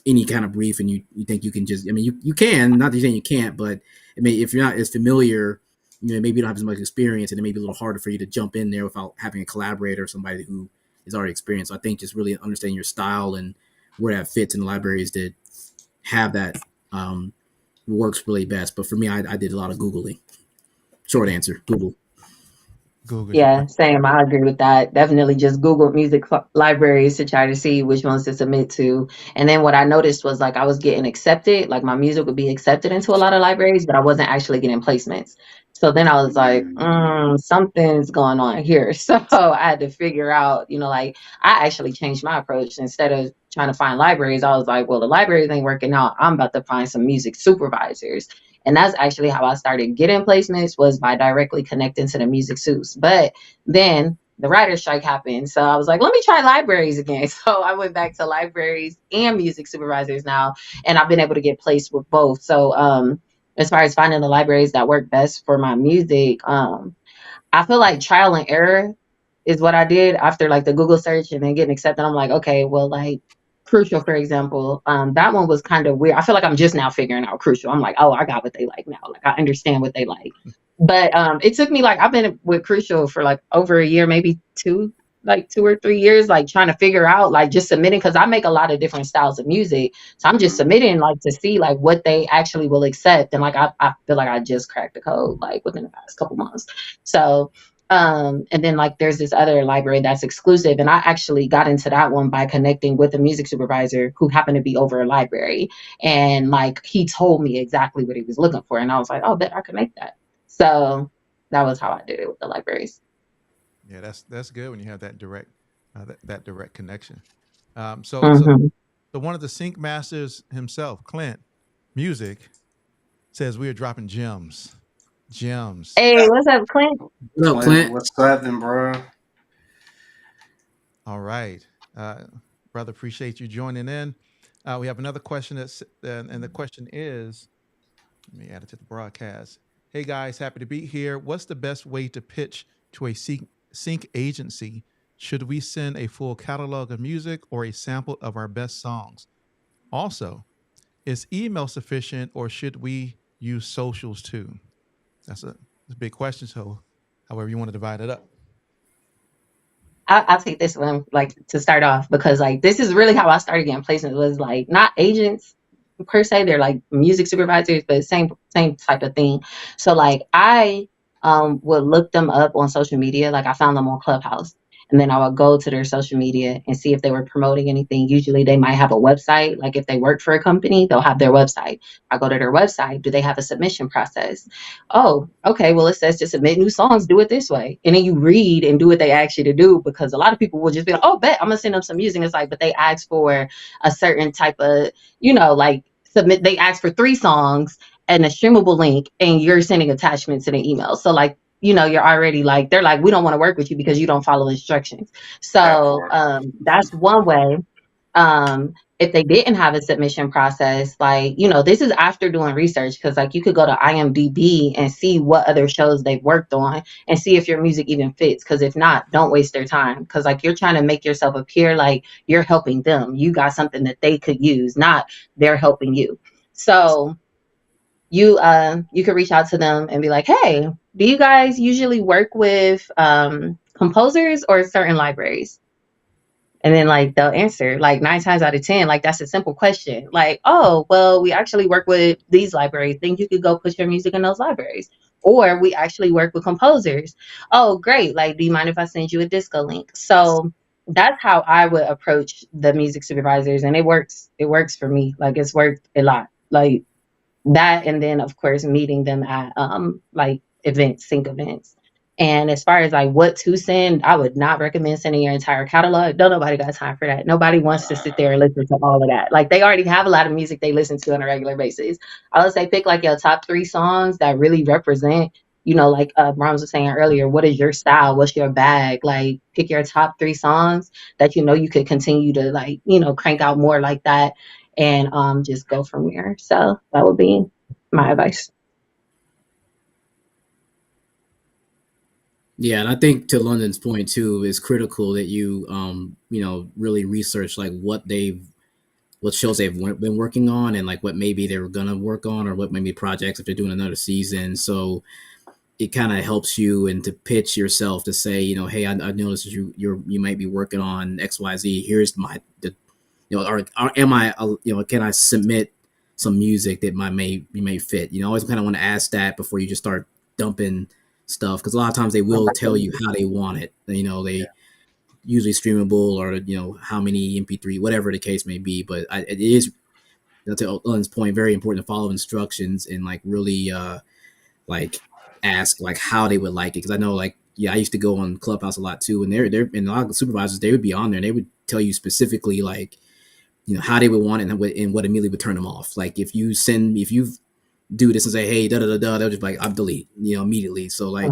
any kind of brief and you think you can just, I mean, you can, not that you're saying you can't, but I mean, if you're not as familiar, maybe you don't have as much experience, and it may be a little harder for you to jump in there without having a collaborator or somebody who is already experienced. So I think just really understanding your style and where that fits in the libraries that have that works really best. But for me, I did a lot of Googling. Short answer, Google. Google. Yeah, same. I agree with that. Definitely just Google music libraries to try to see which ones to submit to. And then what I noticed was like I was getting accepted, like my music would be accepted into a lot of libraries, but I wasn't actually getting placements. So then I was like, something's going on here. So I had to figure out, like I actually changed my approach. Instead of trying to find libraries, I was like, well, the libraries ain't working out. I'm about to find some music supervisors. And that's actually how I started getting placements, was by directly connecting to the music suits. But then the writer's strike happened. So I was like, let me try libraries again. So I went back to libraries and music supervisors now, and I've been able to get placed with both. So as far as finding the libraries that work best for my music, I feel like trial and error is what I did after like the Google search and then getting accepted. I'm like, okay, well, like Crucial, for example, that one was kind of weird. I feel like I'm just now figuring out Crucial. I'm like, oh, I got what they like now. Like I understand what they like. But it took me like I've been with Crucial for like over a year, maybe two or 3 years, like trying to figure out like just submitting, because I make a lot of different styles of music. So I'm just submitting like to see like what they actually will accept. And like I feel like I just cracked the code like within the past couple months. So And then like there's this other library that's exclusive. And I actually got into that one by connecting with a music supervisor who happened to be over a library. And like he told me exactly what he was looking for. And I was like, oh, bet I can make that. So that was how I did it with the libraries. Yeah, that's good when you have that direct that direct connection. So Mm-hmm. one of the sync masters himself, Clint Music, says we are dropping gems. Gems. Hey, what's up, Clint? What up, Clint, Clint? what's happening, bro? All right. Brother, appreciate you joining in. We have another question and the question is, let me add it to the broadcast. Hey guys, happy to be here. What's the best way to pitch to a sync agency? Should we send a full catalog of music or a sample of our best songs? Also, is email sufficient or should we use socials too? That's a big question. So, however you want to divide it up. I'll take this one like to start off because like this is really how I started getting placements was like not agents per se, they're like music supervisors, but same type of thing. So like I would look them up on social media, like I found them on Clubhouse. And then I would go to their social media and see if they were promoting anything. Usually they might have a website. Like if they work for a company, they'll have their website. I go to their website. Do they have a submission process? Oh, okay, well, it says to submit new songs, do it this way. And then you read and do what they ask you to do because a lot of people will just be like, oh, bet I'm going to send them some music. It's like, but they ask for a certain type of, like submit, they ask for 3 songs and a streamable link and you're sending attachments to the email. So like, you're already like, they're like, we don't want to work with you because you don't follow instructions. That So part. that's one way. If they didn't have a submission process, like, this is after doing research because like you could go to IMDb and see what other shows they've worked on and see if your music even fits. Because if not, don't waste their time because like you're trying to make yourself appear like you're helping them. You got something that they could use, not they're helping you. So you could reach out to them and be like, hey, do you guys usually work with composers or certain libraries? And then like they'll answer like 9 times out of 10, like that's a simple question. Like, oh, well, we actually work with these libraries. Think you could go put your music in those libraries. Or we actually work with composers. Oh, great. Like, do you mind if I send you a disco link? So that's how I would approach the music supervisors. And it works. It works for me. Like it's worked a lot. Like that, and then of course meeting them at like events, sync events. And as far as like what to send, I would not recommend sending your entire catalog. Don't nobody got time for that. Nobody wants to sit there and listen to all of that. Like they already have a lot of music they listen to on a regular basis. I would say pick like your top 3 songs that really represent, like Brahms was saying earlier, what is your style? What's your bag? Like pick your top 3 songs that you could continue to like, crank out more like that and just go from there. So that would be my advice. Yeah, and I think to London's point too, it's critical that you really research like what shows they've been working on and like what maybe they were gonna work on or what maybe projects if they're doing another season. So it kind of helps you and to pitch yourself to say, hey, I noticed you might be working on XYZ. Here's or am I, can I submit some music that may fit? You always kind of want to ask that before you just start dumping stuff because a lot of times they will tell you how they want it. They usually streamable or how many MP3, whatever the case may be. But it is, to Owen's point, very important to follow instructions and like really like ask like how they would like it because I know like I used to go on Clubhouse a lot too, and they're and a lot of the supervisors they would be on there and they would tell you specifically like how they would want it and what immediately would turn them off. Like if you do this and say, hey, da da da da, they'll just be like, I'm delete, immediately. So like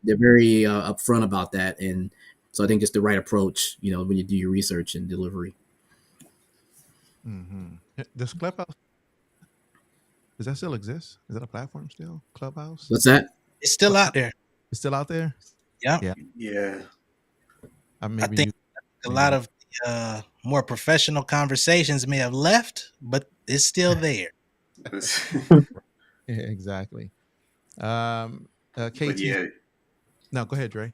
they're very upfront about that. And so I think just the right approach, when you do your research and delivery. Mm-hmm. Does Clubhouse, does that still exist? Is that a platform still? Clubhouse? What's that? It's still out there. It's still out there? Yeah. Yeah. I think a lot of more professional conversations may have left, but it's still there. Yeah, exactly. KT. Yeah. No, go ahead, Dre.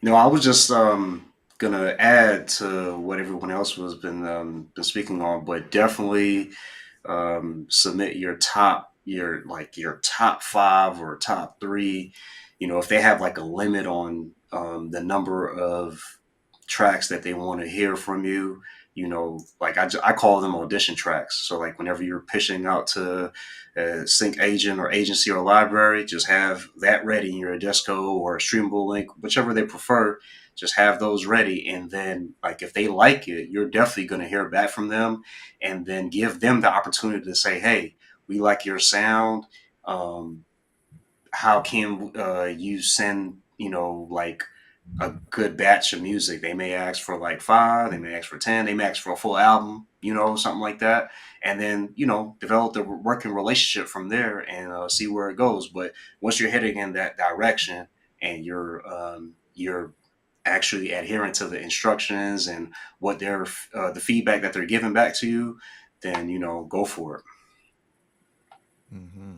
No, I was just gonna add to what everyone else was been speaking on, but definitely submit your top 5 or top 3 if they have like a limit on the number of tracks that they want to hear from you, like I call them audition tracks. So like whenever you're pitching out to a sync agent or agency or library, just have that ready in your disco or a streamable link, whichever they prefer. Just have those ready, and then like if they like it, you're definitely going to hear back from them, and then give them the opportunity to say, "Hey, we like your sound. How can you send like a good batch of music?" They may ask for like 5, they may ask for 10, they may ask for a full album, something like that, and then develop the working relationship from there, and see where it goes. But once you're heading in that direction, and you're actually adhering to the instructions and what they're the feedback that they're giving back to you, then go for it. Mm-hmm.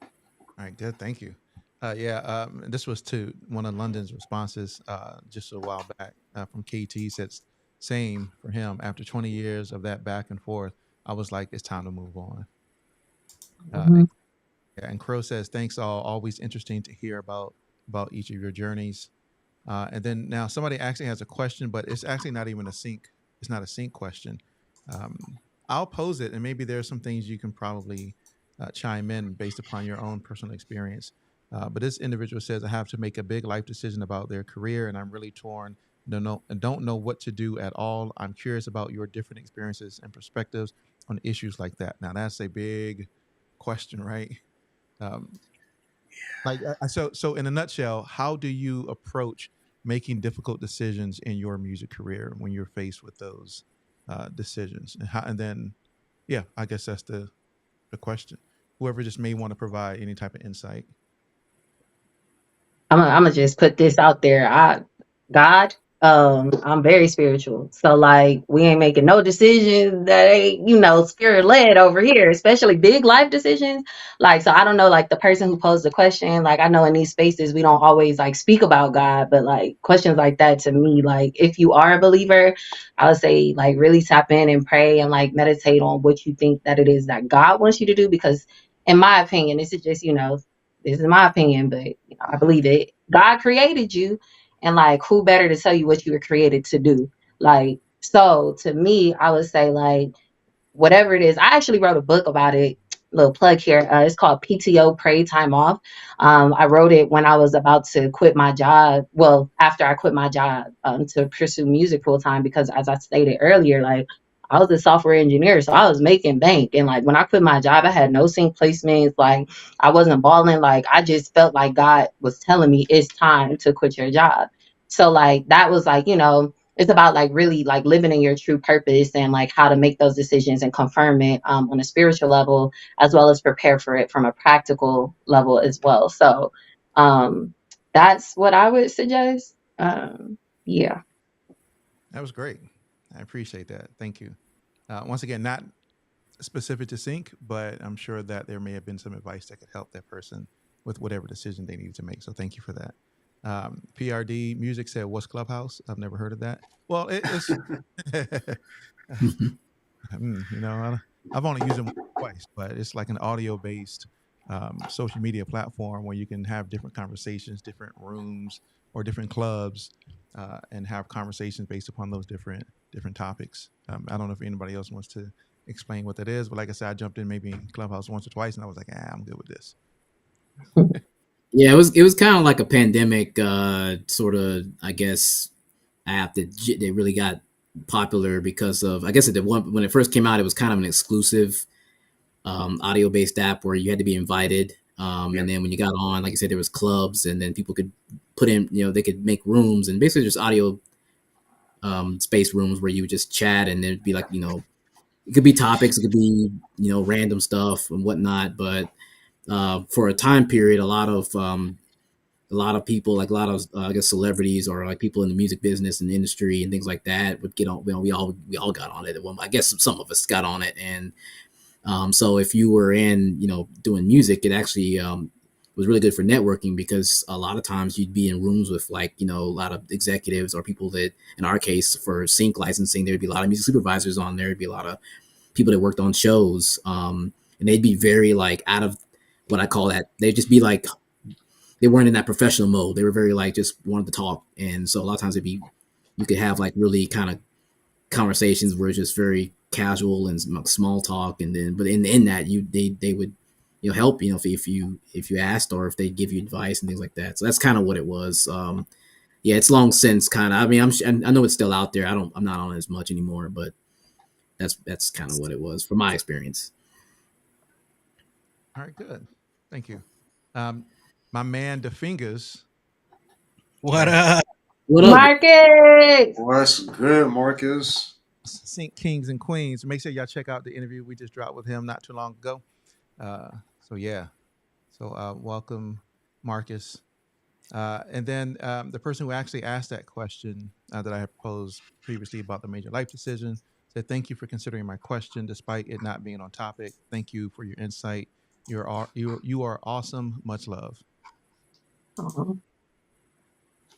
All right, good. Thank you. This was to one of London's responses just a while back from KT. Said same for him. After 20 years of that back and forth, I was like, it's time to move on. Mm-hmm. And Crow says, thanks all. Always interesting to hear about each of your journeys. And then now somebody actually has a question, but it's actually not even a sync. It's not a sync question. I'll pose it, and maybe there's some things you can probably chime in based upon your own personal experience. But this individual says, I have to make a big life decision about their career, and I'm really torn. Don't know what to do at all. I'm curious about your different experiences and perspectives on issues like that. Now, that's a big question, right? So in a nutshell, how do you approach making difficult decisions in your music career when you're faced with those decisions? And then, I guess that's the question. Whoever just may want to provide any type of insight. I'm gonna just put this out there. I'm very spiritual. So like we ain't making no decisions that ain't, spirit led over here, especially big life decisions. Like, so I don't know, like the person who posed the question, like I know in these spaces we don't always like speak about God, but like questions like that to me, like if you are a believer, I would say like really tap in and pray and like meditate on what you think that it is that God wants you to do. Because in my opinion, this is just, this is my opinion, but I believe it. God created you, and like, who better to tell you what you were created to do? Like, so to me, I would say like, whatever it is. I actually wrote a book about it. Little plug here. It's called PTO, Pray Time Off. I wrote it when I was about to quit my job. Well, after I quit my job to pursue music full time, because as I stated earlier, like I was a software engineer, so I was making bank. And like when I quit my job, I had no sync placements. Like I wasn't balling. Like I just felt like God was telling me it's time to quit your job. So like that was like, it's about like really like living in your true purpose and like how to make those decisions and confirm it on a spiritual level, as well as prepare for it from a practical level as well. So that's what I would suggest. Yeah. That was great. I appreciate that. Thank you. Once again, not specific to sync, but I'm sure that there may have been some advice that could help that person with whatever decision they needed to make. So thank you for that. PRD Music said, what's Clubhouse? I've never heard of that. Well, it's I've only used it twice, but it's like an audio-based social media platform where you can have different conversations, different rooms, or different clubs, and have conversations based upon those different topics. I don't know if anybody else wants to explain what that is, but like I said, I jumped in maybe in Clubhouse once or twice, and I was like, I'm good with this. Yeah, it was kind of like a pandemic sort of, I guess, app that they really got popular because of, I guess when it first came out, it was kind of an exclusive audio based app where you had to be invited. And then when you got on, like I said, there was clubs, and then people could put in, they could make rooms, and basically just audio space rooms where you would just chat, and there'd be like, it could be topics, it could be, random stuff and whatnot. But for a time period, a lot of people, like a lot of I guess celebrities or like people in the music business and industry and things like that would get on. We all got on it. Well, I guess some of us got on it, and so if you were in doing music, it actually was really good for networking, because a lot of times you'd be in rooms with like a lot of executives or people that, in our case for sync licensing, there'd be a lot of music supervisors on there. There'd be a lot of people that worked on shows, and they'd be very like out of what I call that. They'd just be like they weren't in that professional mode. They were very like just wanted to talk, and so a lot of times you could have like really kind of conversations where it's just very casual and small talk, and then but in that they would help if you asked, or if they give you advice and things like that. So that's kind of what it was. Yeah, it's long since kind of. I mean, I know it's still out there. I'm not on it as much anymore, but that's kind of what it was from my experience. All right, good. Thank you. My man, the fingers. What Right. up? What up? Marcus. What's good, Marcus? Sync Kings and Queens. Make sure y'all check out the interview we just dropped with him not too long ago. So yeah. So welcome, Marcus. And then the person who actually asked that question that I had posed previously about the major life decision said, "Thank you for considering my question, despite it not being on topic. Thank you for your insight. You are awesome. Much love." Aw.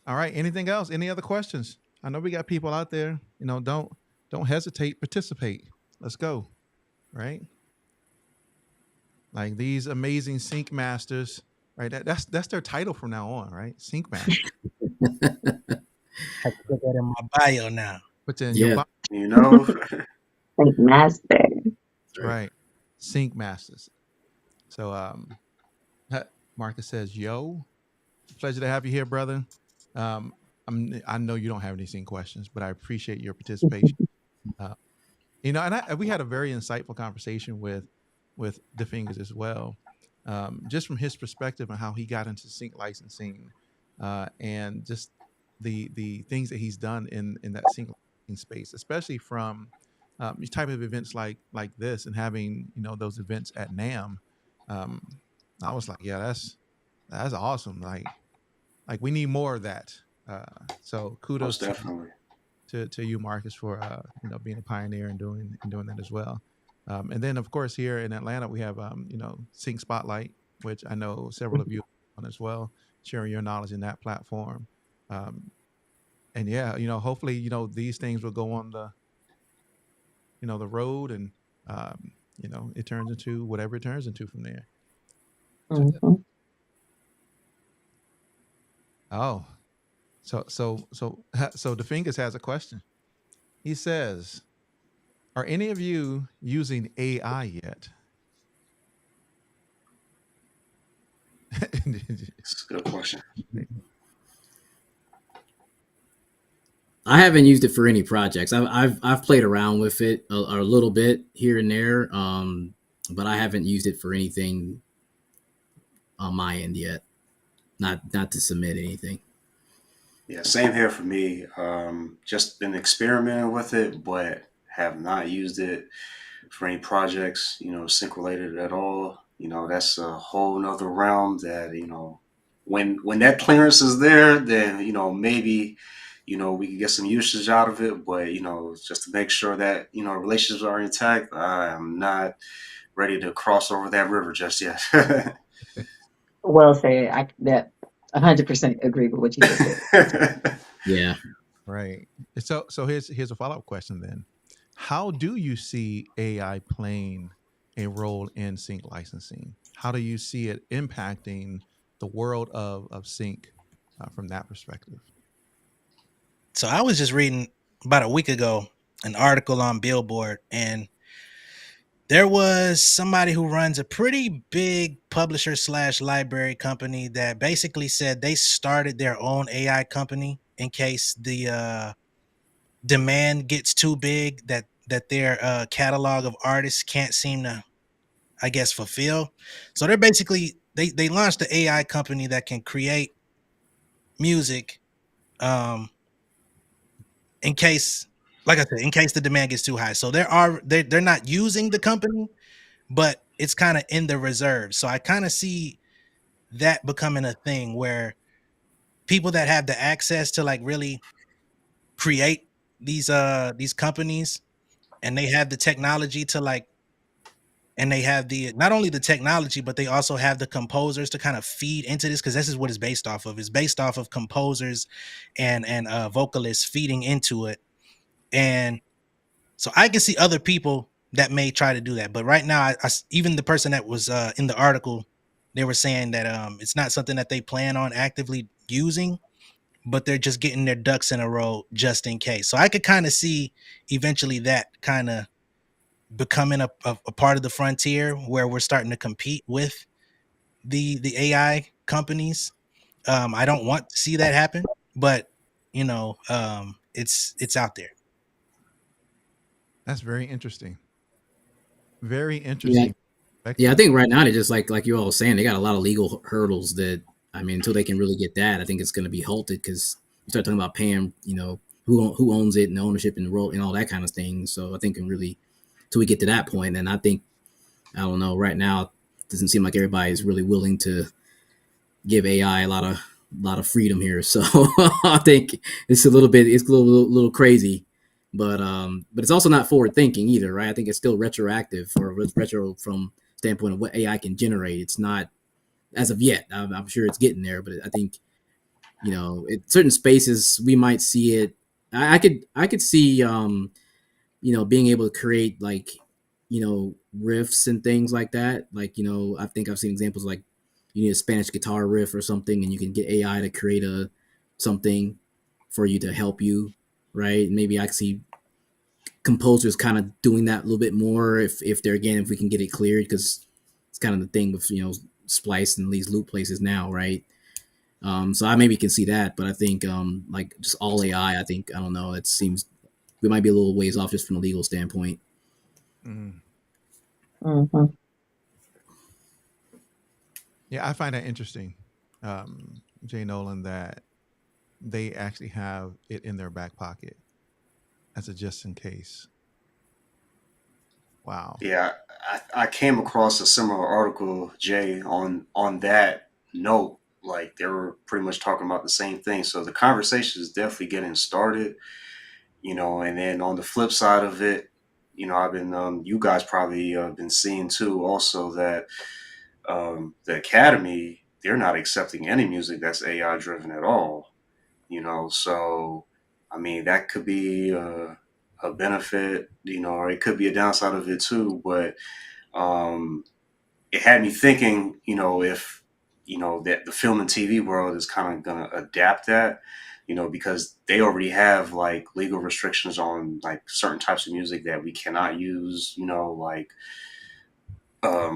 All right. Anything else? Any other questions? I know we got people out there. Don't hesitate. Participate. Let's go. Right. Like these amazing sync masters. Right. That's their title from now on. Right. Sync master. I can put that in my bio now. Put in Yeah. your You know, Thank master. right. Sync masters. So Marcus says, "Yo, pleasure to have you here, brother. I know you don't have any sync questions, but I appreciate your participation. And we had a very insightful conversation with the fingers as well, just from his perspective and how he got into sync licensing, and just the things that he's done in that sync licensing space, especially from these type of events like this, and having those events at NAM. I was like, yeah, that's awesome. Like we need more of that. So kudos most definitely. to you, Marcus, for being a pioneer and doing that as well. And then of course here in Atlanta we have Sync Spotlight, which I know several of you on as well, sharing your knowledge in that platform. And yeah, hopefully these things will go on the road, and it turns into whatever it turns into from there. So, yeah. Mhm. Oh, so the fingers has a question. He says, "Are any of you using AI yet?" It's a good question. I haven't used it for any projects. I've played around with it a little bit here and there, but I haven't used it for anything on my end yet. Not to submit anything. Yeah, same here for me. Just been experimenting with it, but have not used it for any projects, sync related at all. That's a whole nother realm that, when that clearance is there, then, maybe, we can get some usage out of it. But, just to make sure that, relationships are intact, I am not ready to cross over that river just yet. Well said. That 100% agree with what you just said. Yeah. Right. So here's a follow-up question then. How do you see AI playing a role in sync licensing? How do you see it impacting the world of sync from that perspective? So I was just reading about a week ago an article on Billboard, and there was somebody who runs a pretty big publisher / library company that basically said they started their own AI company in case the demand gets too big that their catalog of artists can't seem to, I guess, fulfill. So they're basically they launched the AI company that can create music, in case, like I said, in case the demand gets too high. So they're not using the company, but it's kind of in the reserve. So I kind of see that becoming a thing where people that have the access to like really create these companies, and they have the technology to like, and they have the not only the technology, but they also have the composers to kind of feed into this, because this is what it's based off of. It's based off of composers and vocalists feeding into it. And so I can see other people that may try to do that, but right now, even the person that was in the article they were saying that it's not something that they plan on actively using, but they're just getting their ducks in a row just in case. So I could kind of see eventually that kind of becoming a part of the frontier where we're starting to compete with the AI companies. I don't want to see that happen, but it's out there. That's very interesting. Very Yeah, interesting yeah. I perspective. think right now they just like you all were saying, they got a lot of legal hurdles that, I mean, until they can really get that, I think it's going to be halted because you start talking about paying, who owns it and ownership and the role and all that kind of thing. So I think really till we get to that point, and I think I don't know right now, it doesn't seem like everybody is really willing to give AI a lot of freedom here. So I think it's a little crazy, but it's also not forward thinking either, right? I think it's still retroactive or retro from standpoint of what AI can generate. It's not as of yet. I'm sure it's getting there, but I think in certain spaces we might see it. I could see being able to create like, riffs and things like that. Like, I think I've seen examples like you need a Spanish guitar riff or something, and you can get AI to create something for you to help you, right? Maybe I can see composers kind of doing that a little bit more if we can get it cleared, because it's kind of the thing with Splice and these loop places now, right? So I maybe can see that, but I think like just all AI, I don't know. It seems we might be a little ways off just from a legal standpoint. Mm. Mm-hmm. Yeah, I find that interesting, Jay Nolan, that they actually have it in their back pocket as a just in case. Wow. Yeah, I came across a similar article, Jay, on that note. Like they were pretty much talking about the same thing. So the conversation is definitely getting started, and then on the flip side of it, I've been you guys probably been seeing too also that the Academy, they're not accepting any music that's AI driven at all. So I mean that could be a benefit, or it could be a downside of it too. But um, it had me thinking, if that the film and TV world is kind of gonna adapt that, because they already have like legal restrictions on like certain types of music that we cannot use, like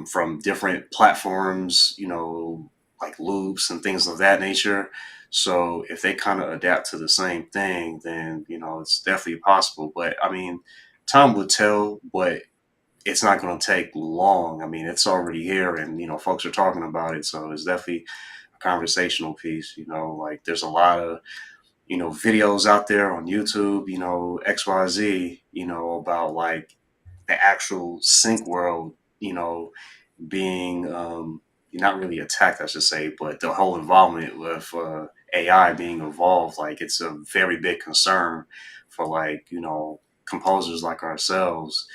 from different platforms, like loops and things of that nature. So if they kind of adapt to the same thing, then it's definitely possible. But I mean, time will tell. But it's not going to take long. I mean, it's already here, and folks are talking about it. So it's definitely a conversational piece. Like there's a lot of videos out there on YouTube. XYZ. About like the actual sync world. Being not really attacked, I should say, but the whole involvement with AI being involved, like it's a very big concern for like composers like ourselves,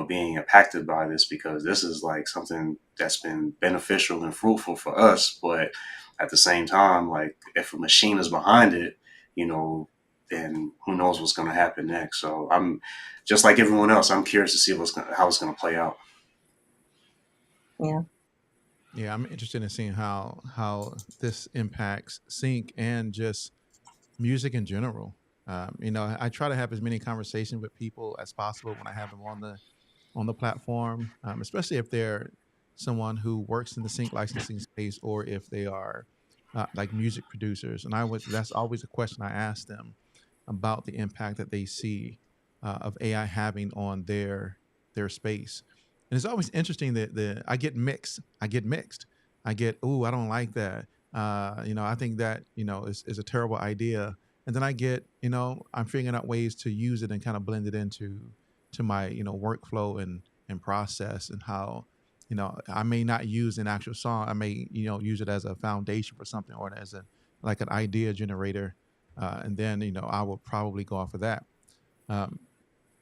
being impacted by this because this is like something that's been beneficial and fruitful for us, but at the same time, like if a machine is behind it, then who knows what's going to happen next. So I'm just like everyone else. I'm curious to see how it's going to play out. Yeah. Yeah, I'm interested in seeing how this impacts sync and just music in general. I try to have as many conversations with people as possible when I have them on the platform, especially if they're someone who works in the sync licensing space or if they are like music producers. And that's always a question I ask them about the impact that they see of AI having on their space. And it's always interesting that I get mixed. I get, ooh, I don't like that. I think that is a terrible idea. And then I get, I'm figuring out ways to use it and kind of blend it to my workflow and process and how I may not use an actual song. I may use it as a foundation for something or as a like an idea generator, and then I will probably go off of that. Um,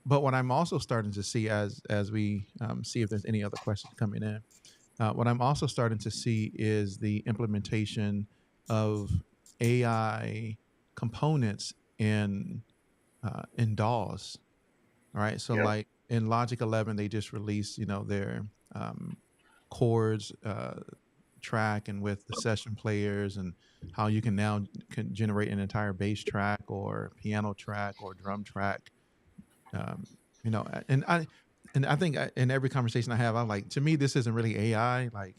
but what I'm also starting to see as we see if there's any other questions coming in, what I'm also starting to see is the implementation of AI components in DAWs. All right, so Yep. like in Logic 11, they just released their chords track and with the session players and how you can now generate an entire bass track or piano track or drum track. Um, you know, and I think in every conversation I have, I'm like, to me, this isn't really AI. Like,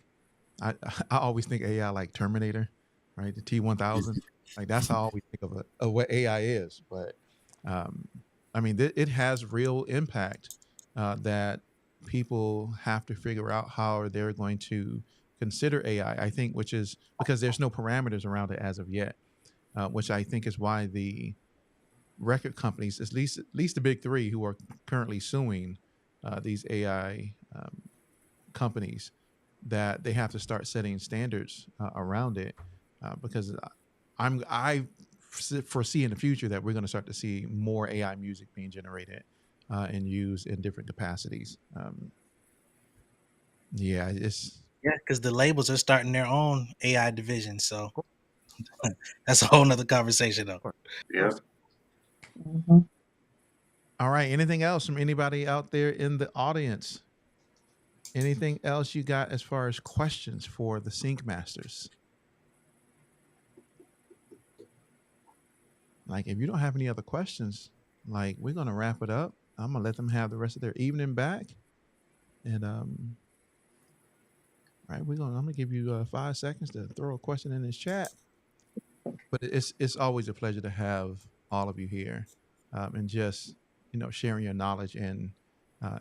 I I always think AI like Terminator, right? The T-1000. Like that's how I always think of what AI is. But um, I mean, it has real impact that people have to figure out how they're going to consider AI. I think, which is because there's no parameters around it as of yet, which I think is why the record companies, at least the big three who are currently suing these AI companies, that they have to start setting standards around it because I foresee in the future that we're going to start to see more AI music being generated and used in different capacities. Yeah, it's Yeah, because the labels are starting their own AI division. So that's a whole nother conversation, though. of Yeah. course. Mhm. All right. Anything else from anybody out there in the audience? Anything else you got as far as questions for the Sync Masters? Like, if you don't have any other questions, like, we're gonna wrap it up. I'm gonna let them have the rest of their evening back, and right, I'm gonna give you 5 seconds to throw a question in this chat. But it's always a pleasure to have all of you here, and just sharing your knowledge and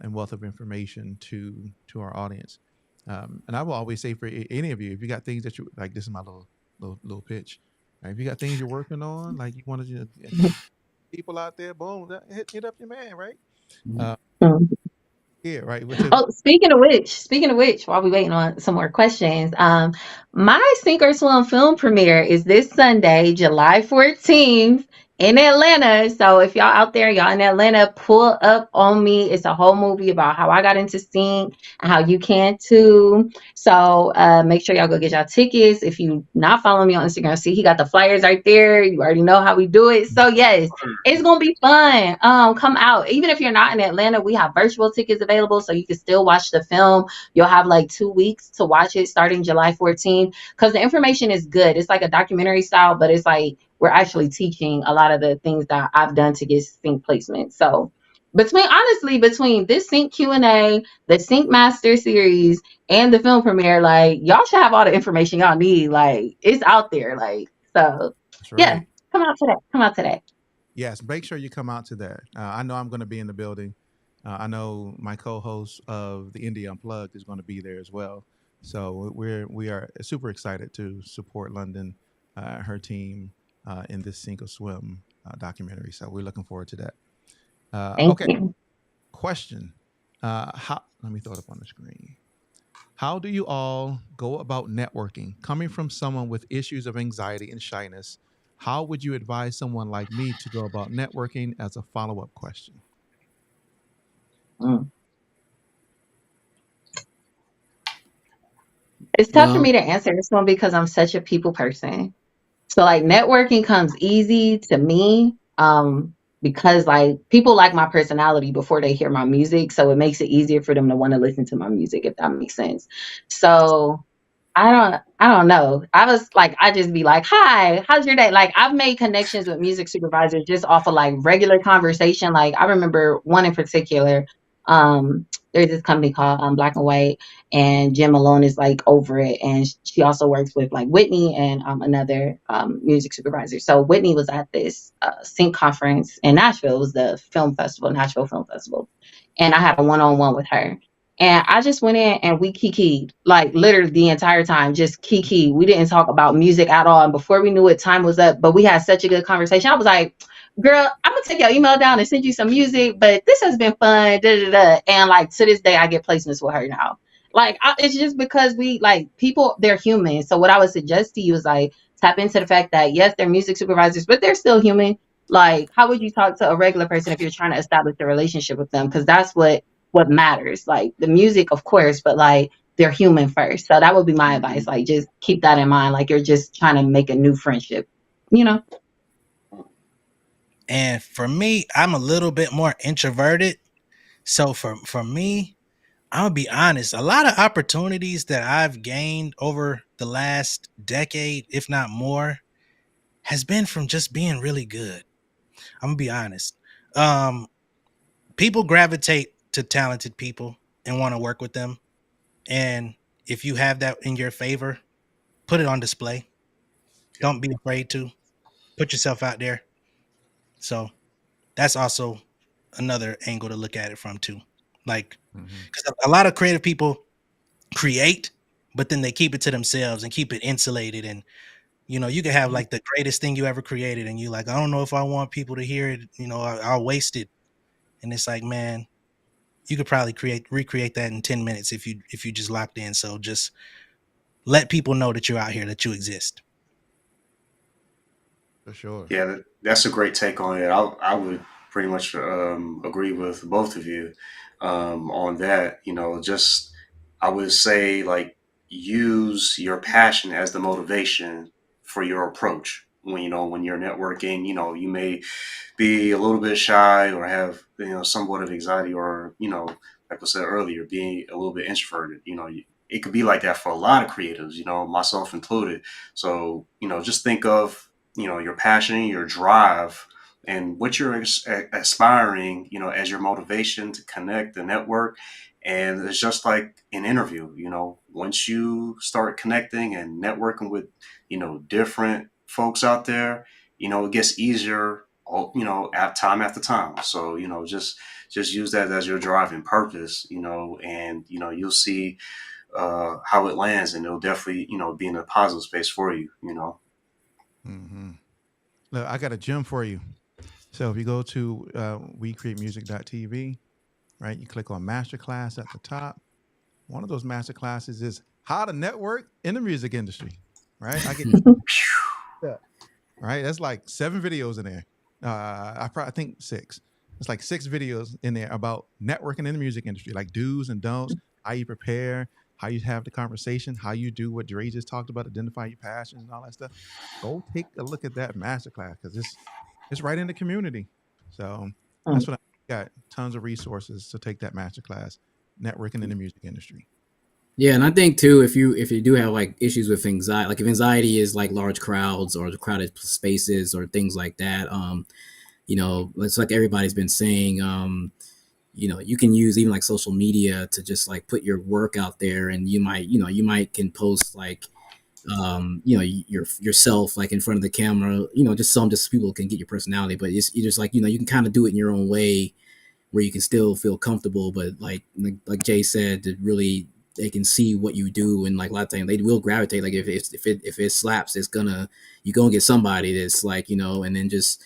wealth of information to our audience. And I will always say for any of you, if you got things that you like, this is my little pitch. Right? If you got things you're working on, like you want to people out there, boom, hit up your man, right? Uh, Mhm. yeah, right. Oh, speaking of which, while we waiting on some more questions, my Sink or Swim film premiere is this Sunday, July 14th in Atlanta. So if y'all out there, y'all in Atlanta, pull up on me. It's a whole movie about how I got into sync and how you can too. So make sure y'all go get y'all tickets. If you not following me on Instagram, see he got the flyers right there. You already know how we do it. So yes, it's gonna be fun. Come out. Even if you're not in Atlanta, we have virtual tickets available, so you can still watch the film. You'll have like 2 weeks to watch it starting July 14th. Because the information is good. It's like a documentary style, but it's like we're actually teaching a lot of the things that I've done to get sync placement. So between this sync Q&A, the sync master series, and the film premiere, like y'all should have all the information y'all need. Like it's out there. Like so, that's yeah. right. Come out today. Come out today. Yes, make sure you come out to that. I know I'm going to be in the building. I know my co-host of the Indie Unplugged is going to be there as well. So we are super excited to support London, her team, in this Sink or Swim documentary. So we're looking forward to that. Thank Okay, you. question. How? Let me throw it up on the screen. How do you all go about networking? Coming from someone with issues of anxiety and shyness, how would you advise someone like me to go about networking as a follow-up question? Mm. It's tough for Well, me to answer this one because I'm such a people person. So like networking comes easy to me because like people like my personality before they hear my music, so it makes it easier for them to want to listen to my music if that makes sense. So I don't know. I just be like, "Hi, how's your day?" Like I've made connections with music supervisors just off of like regular conversation. Like I remember one in particular. There's this company called Black and White, and Jim Malone is like over it, and she also works with like Whitney and another music supervisor. So Whitney was at this sync conference in Nashville. It was the film festival, Nashville Film Festival, and I had a one-on-one with her. And I just went in and we kikied, like literally the entire time, just kiki. We didn't talk about music at all. And before we knew it, time was up. But we had such a good conversation. I was like, girl, I'm gonna take your email down and send you some music, but this has been fun. Da, da, da. And like to this day, I get placements with her now. Like it's just because we like people, they're human. So what I would suggest to you is like tap into the fact that yes, they're music supervisors, but they're still human. Like, how would you talk to a regular person if you're trying to establish a relationship with them? Because that's what matters. Like the music, of course, but like they're human first. So that would be my advice. Like just keep that in mind. Like you're just trying to make a new friendship, you know? And for me, I'm a little bit more introverted. So for me, I'm gonna be honest. A lot of opportunities that I've gained over the last decade, if not more, has been from just being really good. I'm gonna be honest. People gravitate to talented people and want to work with them. And if you have that in your favor, put it on display. Don't be afraid to put yourself out there. So that's also another angle to look at it from too. Like, because a lot of creative people create, but then they keep it to themselves and keep it insulated. And you can have like the greatest thing you ever created, and you like, I don't know if I want people to hear it. I'll waste it. And it's like, man, you could probably recreate that in 10 minutes if you just locked in. So just let people know that you're out here, that you exist. For sure. Yeah, that's a great take on it. I would pretty much agree with both of you on that. Just I would say like use your passion as the motivation for your approach. When you're networking, you may be a little bit shy or have somewhat of anxiety, or like I said earlier, being a little bit introverted. It could be like that for a lot of creatives, myself included. So just think of your passion, your drive, and what you're aspiring, as your motivation to connect the network. And it's just like an interview. Once you start connecting and networking with different folks out there, it gets easier, at time after time. So just use that as your driving purpose, and you'll see how it lands, and it'll definitely be in a positive space for you. Look, I got a gem for you. So if you go to WeCreateMusic.tv, right, you click on Masterclass at the top. One of those masterclasses is how to network in the music industry, right? I get right. That's like 7 videos in there. I think 6. It's like 6 videos in there about networking in the music industry, like do's and don'ts, how you prepare, how you have the conversation, how you do what Dre just talked about, identify your passions and all that stuff. Go take a look at that masterclass because it's right in the community. So that's what I got. Tons of resources to take that masterclass, networking in the music industry. Yeah, and I think too, if you do have like issues with anxiety, like if anxiety is like large crowds or crowded spaces or things like that, it's like everybody's been saying, you can use even like social media to just like put your work out there, and you might can post like, yourself like in front of the camera, just people can get your personality, but it's just like, you can kind of do it in your own way where you can still feel comfortable, but like Jay said, that really they can see what you do, and like a lot of times they will gravitate. Like if it slaps, you're gonna get somebody that's like, and then just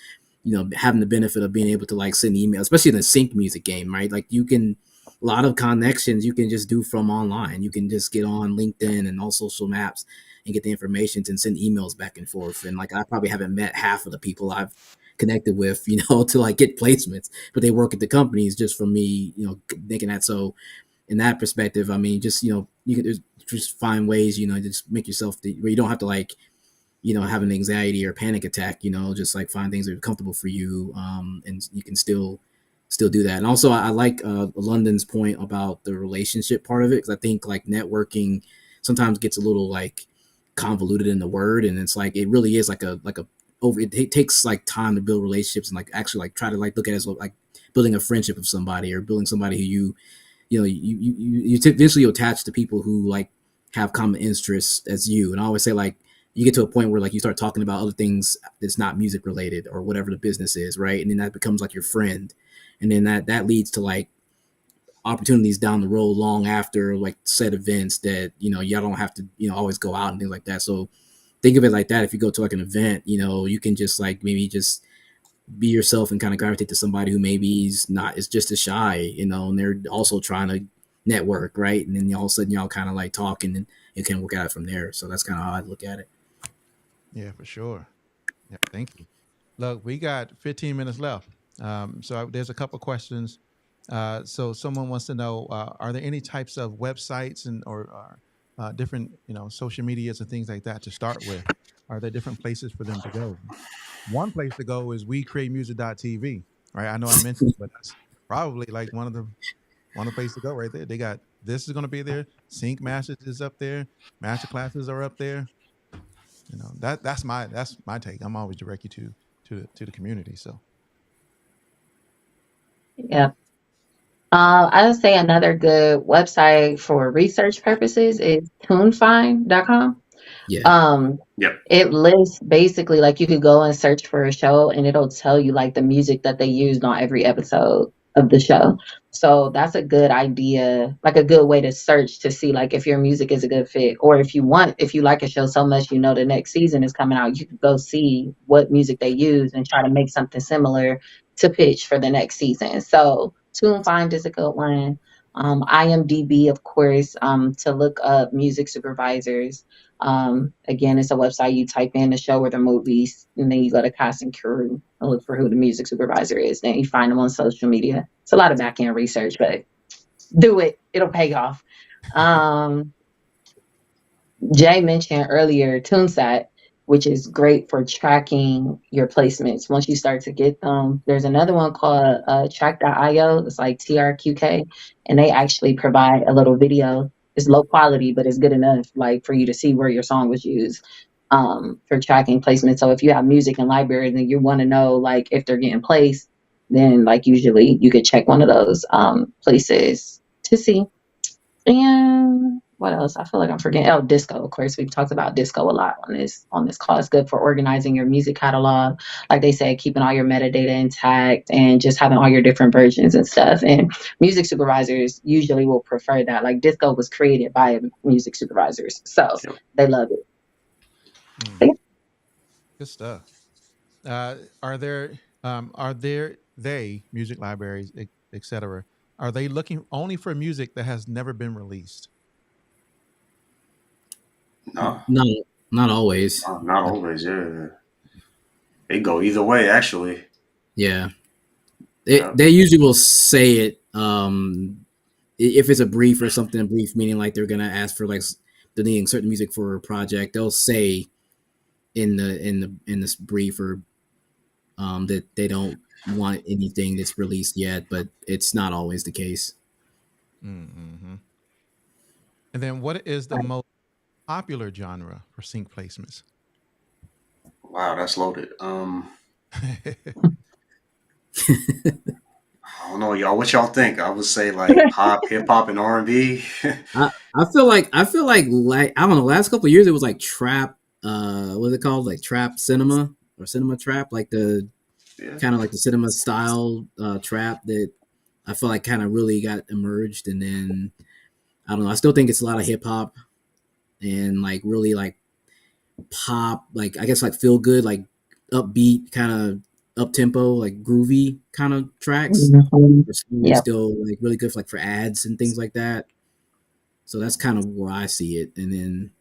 having the benefit of being able to like send email, especially in the sync music game, right? Like a lot of connections you can just do from online. You can just get on LinkedIn and all social maps and get the information and send emails back and forth. And like I probably haven't met half of the people I've connected with, to like get placements, but they work at the companies just from me, making that. So in that perspective, I mean, just you can just find ways, just make yourself where you don't have to like, have an anxiety or panic attack, just like find things that are comfortable for you, and you can still do that. And also, I like London's point about the relationship part of it, because I think like networking sometimes gets a little like convoluted in the word, and it's like it really is like a over. It takes like time to build relationships and like actually like try to like look at it as like building a friendship with somebody, or building somebody who you eventually attach to people who like have common interests as you. And I always say like you get to a point where like you start talking about other things that's not music related or whatever the business is, right? And then that becomes like your friend, and then that leads to like opportunities down the road long after like said events that y'all don't have to always go out and things like that. So think of it like that. If you go to like an event, you can just like maybe just be yourself and kind of gravitate to somebody who maybe is just as shy, and they're also trying to network, right? And then all of a sudden y'all kind of like talk, and then you can work out from there. So that's kind of how I look at it. Yeah, for sure. Yeah, thank you. Look, we got 15 minutes left. So there's a couple questions. So someone wants to know: are there any types of websites or different social medias and things like that to start with? Are there different places for them to go? One place to go is WeCreateMusic.tv. Right? I know I mentioned it, but that's probably like one of the places to go right there. They got this is going to be there. Sync masters is up there. Master classes are up there. That's my take. I'm always direct you to the community. So Yeah. I would say another good website for research purposes is tunefind.com. Yeah. Yep. It lists basically like you could go and search for a show and it'll tell you like the music that they used on every episode of the show. So that's a good idea, like a good way to search to see like if your music is a good fit, or if you like a show so much the next season is coming out, you could go see what music they use and try to make something similar to pitch for the next season. So TuneFind is a good one. IMDb, of course, to look up music supervisors. Again, it's a website. You type in the show or the movies, and then you go to cast and crew and look for who the music supervisor is. Then you find them on social media. It's a lot of back end research, but do it. It'll pay off. Jay mentioned earlier TuneSat, which is great for tracking your placements once you start to get them. There's another one called track.io. It's like TRQK, and they actually provide a little video. It's low quality, but it's good enough like for you to see where your song was used for tracking placement. So if you have music in libraries and you want to know like if they're getting placed, then like usually you could check one of those places to see. And what else? I feel like I'm forgetting. Oh, disco. Of course, we've talked about disco a lot on this call. It's good for organizing your music catalog, like they say, keeping all your metadata intact and just having all your different versions and stuff. And music supervisors usually will prefer that. Like disco was created by music supervisors, so they love it. Good stuff. Are there music libraries, etc.? Are they looking only for music that has never been released? No, not always. Not always. Yeah, they go either way. Actually, yeah. They usually will say it. If it's a brief or something, a brief meaning like they're gonna ask for like they're needing certain music for a project, they'll say in this brief or that they don't want anything that's released yet, but it's not always the case. Mm-hmm. And then, what is the most popular genre for sync placements? Wow, that's loaded. I don't know, y'all. What y'all think? I would say like pop, hip hop, and R&B. I feel like I don't know. Last couple of years, it was like trap. What's it called? Like trap cinema or cinema trap, like the kind of like the cinema style trap that I feel like kind of really got emerged. And then I don't know. I still think it's a lot of hip hop and like really like pop, like I guess like feel good, like upbeat kind of up tempo, like groovy kind of tracks. Yeah. Still like really good for, like for ads and things like that. So that's kind of where I see it. And then,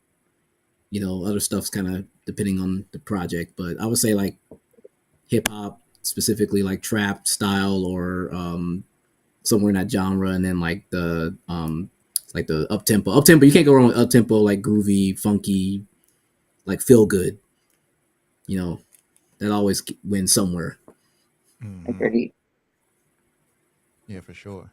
other stuff's kind of depending on the project, but I would say like hip hop, specifically like trap style or somewhere in that genre. And then like the up tempo, you can't go wrong with up tempo, like groovy, funky, like feel good, that always wins somewhere. Agreed. Yeah, for sure.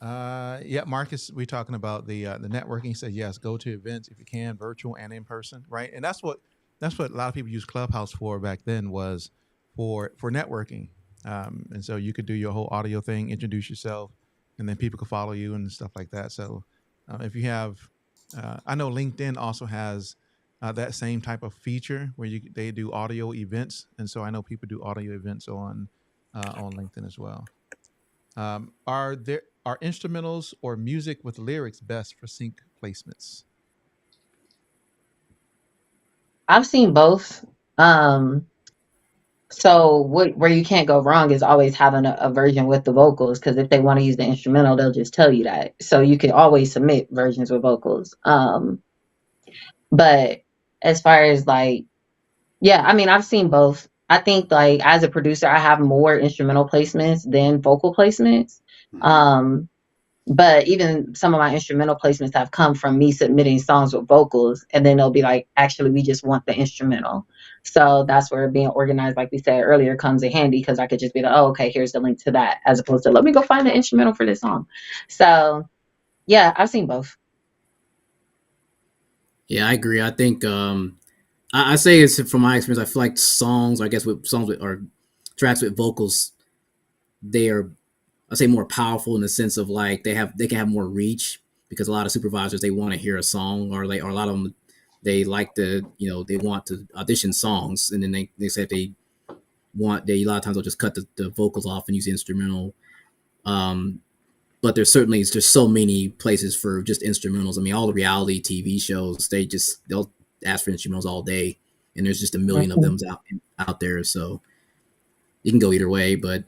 Yeah, Marcus, we're talking about the networking. He said yes, go to events if you can, virtual and in person, right? And that's what a lot of people use Clubhouse for back then, was for networking. And so you could do your whole audio thing, introduce yourself, and then people could follow you and stuff like that. So if you have, I know LinkedIn also has that same type of feature where they do audio events, and so I know people do audio events on LinkedIn as well. Are instrumentals or music with lyrics best for sync placements? I've seen both. So where you can't go wrong is always having a version with the vocals, because if they want to use the instrumental, they'll just tell you that. So you can always submit versions with vocals. But as far as like, yeah, I mean, I've seen both. I think like as a producer, I have more instrumental placements than vocal placements. But even some of my instrumental placements have come from me submitting songs with vocals, and then they'll be like, actually, we just want the instrumental. So that's where being organized, like we said earlier, comes in handy, because I could just be like, oh, okay, here's the link to that, as opposed to let me go find the instrumental for this song. So Yeah, I've seen both. Yeah, I agree. I think I say it's from my experience. I feel like songs, I guess, with songs with or tracks with vocals, they are, I say, more powerful in the sense of like they can have more reach because a lot of supervisors they want to hear a song or a lot of them they like to they want to audition songs and then they say if they want they a lot of times they'll just cut the vocals off and use the instrumental. Um, but there's just so many places for just instrumentals. I mean, all the reality TV shows they'll ask for instrumentals all day, and there's just a million of them out there. So you can go either way. But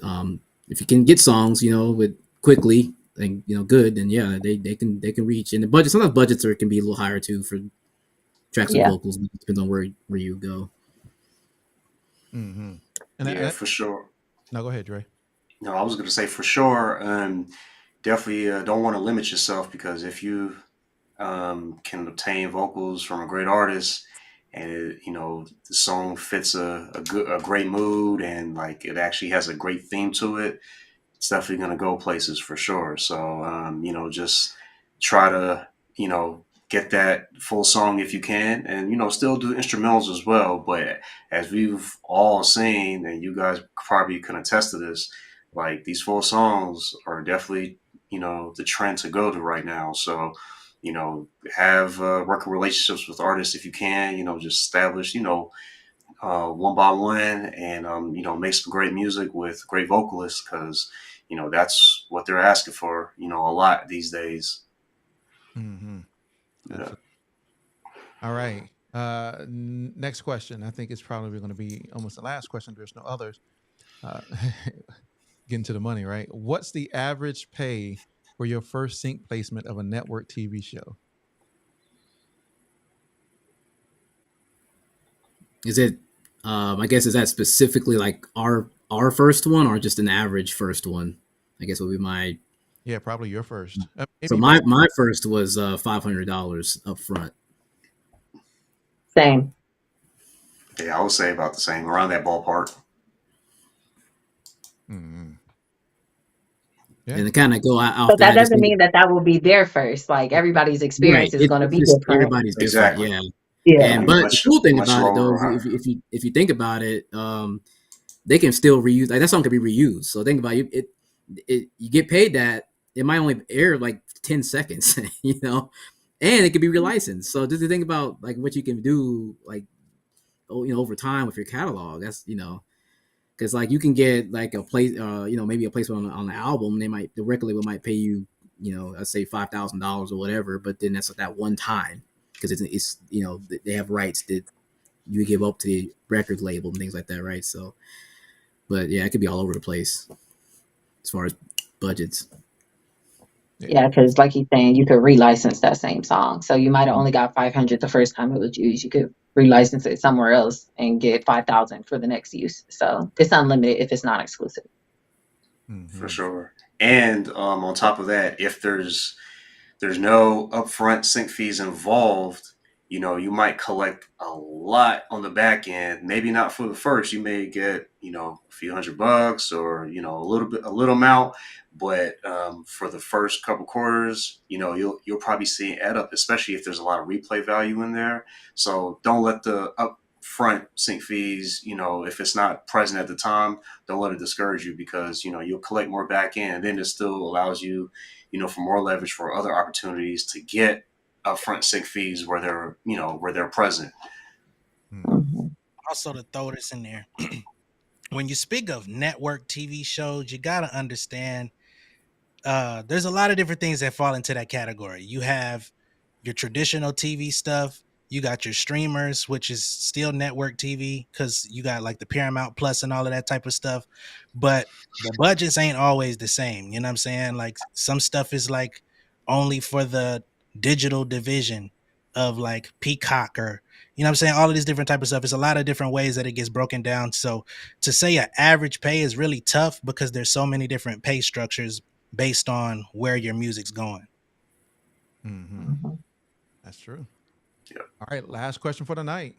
if you can get songs, with quickly and good, then yeah, they can reach. And the budget sometimes budgets can be a little higher too for tracks with Yeah. vocals. It depends on where you go. Mm-hmm. Yeah, for sure. No, go ahead, Dre. No, I was going to say for sure. Definitely don't want to limit yourself because if you can obtain vocals from a great artist and the song fits a great mood and like it actually has a great theme to it, it's definitely going to go places for sure. So just try to get that full song if you can, and still do instrumentals as well. But as we've all seen, and you guys probably can attest to this, like these full songs are definitely the trend to go to right now. So have working relationships with artists if you can. Just establish one by one, and make some great music with great vocalists because that's what they're asking for. A lot these days. Mm-hmm. Yeah. All right. Next question. I think it's probably going to be almost the last question. There's no others. Getting to the money, right? What's the average pay for your first sync placement of a network TV show? Is it? I guess is that specifically like our first one or just an average first one? I guess would be my. Yeah, probably your first. So Maybe my first was $500 up front. Same. Yeah, I would say about the same, around that ballpark. Mm-hmm. Yeah. And to kind of go off But that that, doesn't mean that will be their first. Like everybody's experience right. is going to It's be just different. everybody's different, Exactly. yeah. Yeah. And but the cool thing much about it though, lower or is higher. if you think about it, they can still reuse. Like that song can be reused. So think about it. You get paid that it might only air like 10 seconds, and it can be relicensed. So just to think about like what you can do, like over time with your catalog. That's because like you can get like a place, maybe a placement on the album. The record label might pay you, let's say $5,000 or whatever. But then that's that one time because it's they have rights that you give up to the record label and things like that, right? So, but yeah, it could be all over the place as far as budgets. Yeah, because like he's saying, you could relicense that same song. So you might have only got 500 the first time it was used. You could relicense it somewhere else and get 5,000 for the next use. So it's unlimited if it's not exclusive. Mm-hmm. For sure. And on top of that, if there's no upfront sync fees involved, you might collect a lot on the back end. Maybe not for the first. You may get, a few $100 or, a little amount. But for the first couple quarters, you'll probably see it add up, especially if there's a lot of replay value in there. So don't let the upfront sync fees, if it's not present at the time, don't let it discourage you because, you'll collect more back end. And then it still allows you, for more leverage for other opportunities to get upfront sync fees where they're present. Mm-hmm. Also, to throw this in there, when you speak of network TV shows, you got to understand there's a lot of different things that fall into that category. You have your traditional TV stuff. You got your streamers, which is still network TV because you got like the Paramount Plus and all of that type of stuff. But the budgets ain't always the same. You know what I'm saying? Like some stuff is like only for the digital division of like Peacock or, you know what I'm saying? All of this different type of stuff. It's a lot of different ways that it gets broken down. So to say an average pay is really tough because there's so many different pay structures based on where your music's going. Mm-hmm. Mm-hmm. That's true. Yeah. All right. Last question for the night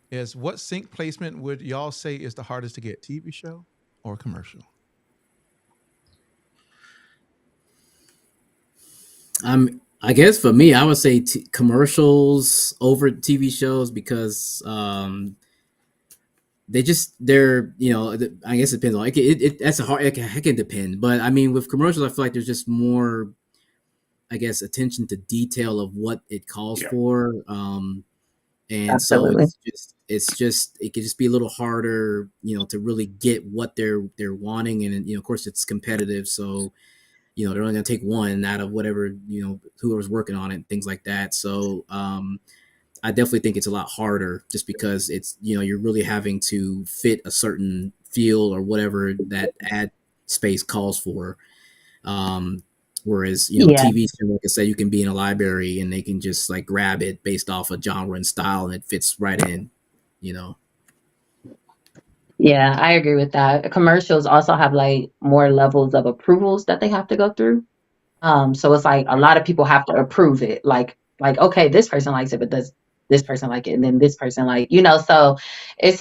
is what sync placement would y'all say is the hardest to get? TV show or commercial? I guess for me, I would say commercials over TV shows because they're I guess it depends on that's a hard it can depend, but I mean with commercials I feel like there's just more, I guess, attention to detail of what it calls Yeah. for, and so Absolutely. it could just be a little harder, to really get what they're wanting, and of course it's competitive, so they're only going to take one out of whatever whoever's working on it, things like that. So I definitely think it's a lot harder just because it's you're really having to fit a certain feel or whatever that ad space calls for. Whereas Yeah. TV show, like I said, you can be in a library and they can just like grab it based off of genre and style, and it fits right in. Yeah, I agree with that. Commercials also have like more levels of approvals that they have to go through. So it's like a lot of people have to approve it. Like okay, this person likes it, but does this person like it? And then this person so it's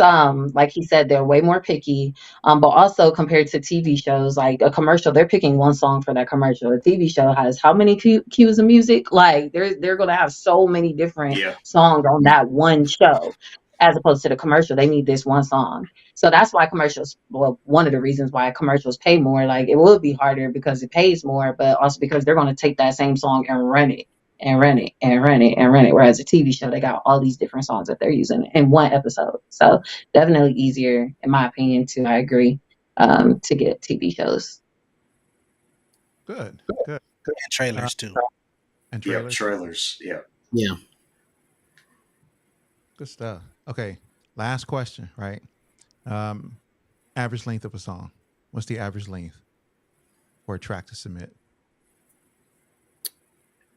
like he said, they're way more picky. But also compared to TV shows, like a commercial, they're picking one song for that commercial. A TV show has how many cues of music? Like they're gonna have so many different Yeah. songs on that one show. As opposed to the commercial, they need this one song. So that's why commercials, well, one of the reasons why commercials pay more, like it will be harder because it pays more, but also because they're going to take that same song and run it and run it and run it and run it. Whereas a TV show, they got all these different songs that they're using in one episode. So definitely easier, in my opinion, I agree, to get TV shows. Good. And trailers too. And Yeah. trailers. Trailers. Yeah. Yeah. Good stuff. Okay. Last question, right? Average length of a song. What's the average length for a track to submit?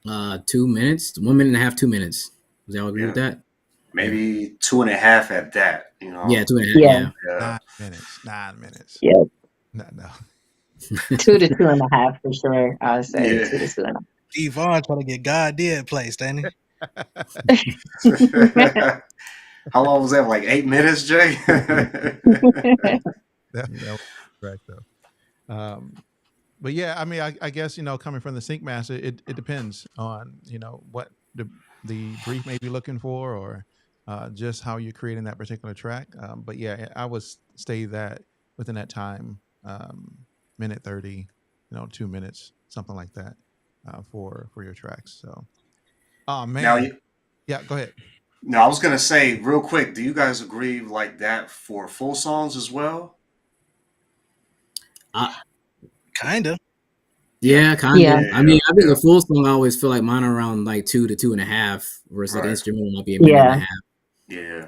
2 minutes, 1 minute and a half, 2 minutes. Does y'all agree with that? Maybe 2.5 at that. Yeah, 2.5. Yeah. 9 minutes. Yeah. No. 2 to 2.5 for sure. I would say 2 to 2.5. Vaughan trying to get God did placed, ain't he? How long was that? Like 8 minutes, Jay? That was correct though. But yeah, I mean, I guess coming from the sync master, it depends on what the brief may be looking for, or just how you're creating that particular track. But yeah, I would stay that within that time, minute 30, 2 minutes, something like that, for your tracks. So, oh man, Now, yeah, go ahead. No, I was gonna say real quick. Do you guys agree like that for full songs as well? Kind of. Yeah, kind of. Yeah. I mean, I think a full song I always feel like mine are around like 2 to 2.5, whereas like Right. instrumental might be a minute and a half. Yeah.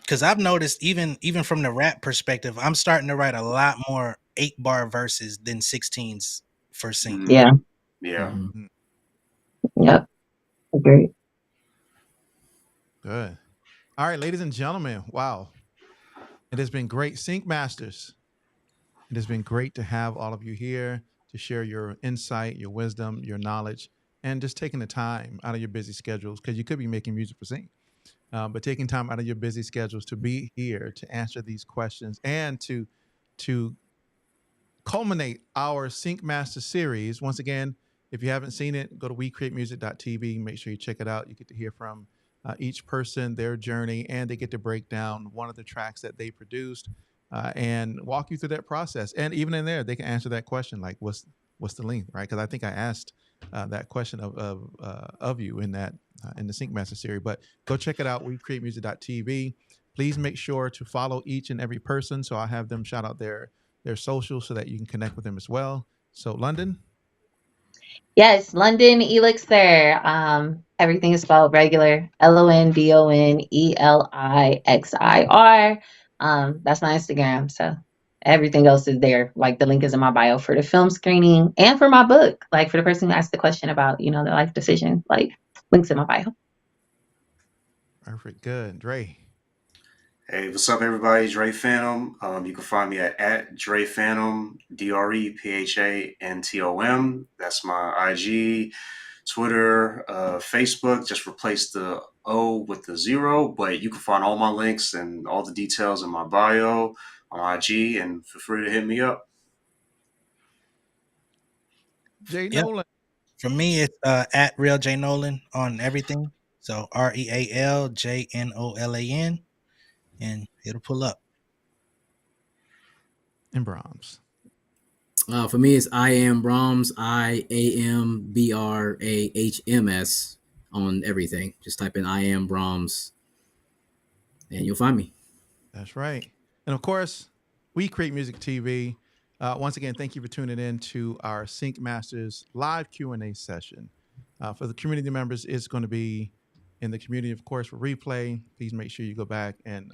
Because I've noticed even from the rap perspective, I'm starting to write a lot more 8-bar verses than 16s for sync. Mhm. Yeah. Yeah. Mhm. Yep. Agreed. Good. All right, ladies and gentlemen. Wow. It has been great. Sync Masters. It has been great to have all of you here to share your insight, your wisdom, your knowledge, and just taking the time out of your busy schedules, because you could be making music for sync. But taking time out of your busy schedules to be here to answer these questions and to culminate our Sync Master series. Once again, if you haven't seen it, go to wecreatemusic.tv. Make sure you check it out. You get to hear from each person, their journey, and they get to break down one of the tracks that they produced, and walk you through that process. And even in there, they can answer that question, like what's the length, right? Because I think I asked that question of you in that in the Sync Master series. But go check it out, wecreatemusic.tv. Please make sure to follow each and every person, so I have them shout out their socials so that you can connect with them as well. So London. Yes, London Elixir. Everything is spelled regular. LONDONELIXIR. That's my Instagram. So everything else is there. Like the link is in my bio for the film screening and for my book. Like for the person who asked the question about, the life decision, like links in my bio. Perfect. Good. Dre. Hey, what's up, everybody? Dre Phantom. You can find me at Dre Phantom, DREPHANTOM. That's my IG, Twitter, Facebook. Just replace the O with the 0, but you can find all my links and all the details in my bio on IG, and feel free to hit me up. Jay Yep. Nolan. For me, it's at Real J Nolan on everything. So RealJNolan, and it'll pull up. And Brahms. For me, it's I Am Brahms, IAMBRAHMS on everything. Just type in I Am Brahms, and you'll find me. That's right. And of course, we create music TV. Once again, thank you for tuning in to our Sync Masters live Q&A session. For the community members, it's going to be in the community, of course, for replay. Please make sure you go back and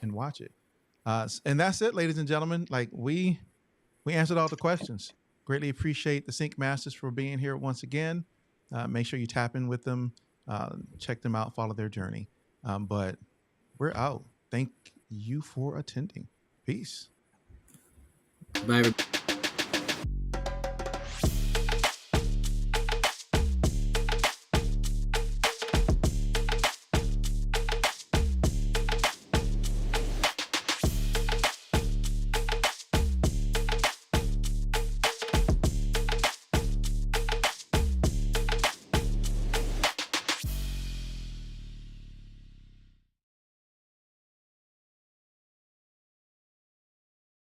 watch it. And that's it, ladies and gentlemen. Like we answered all the questions. Greatly appreciate the Sync Masters for being here once again. Make sure you tap in with them, check them out, follow their journey. But we're out. Thank you for attending. Peace. Bye, everybody.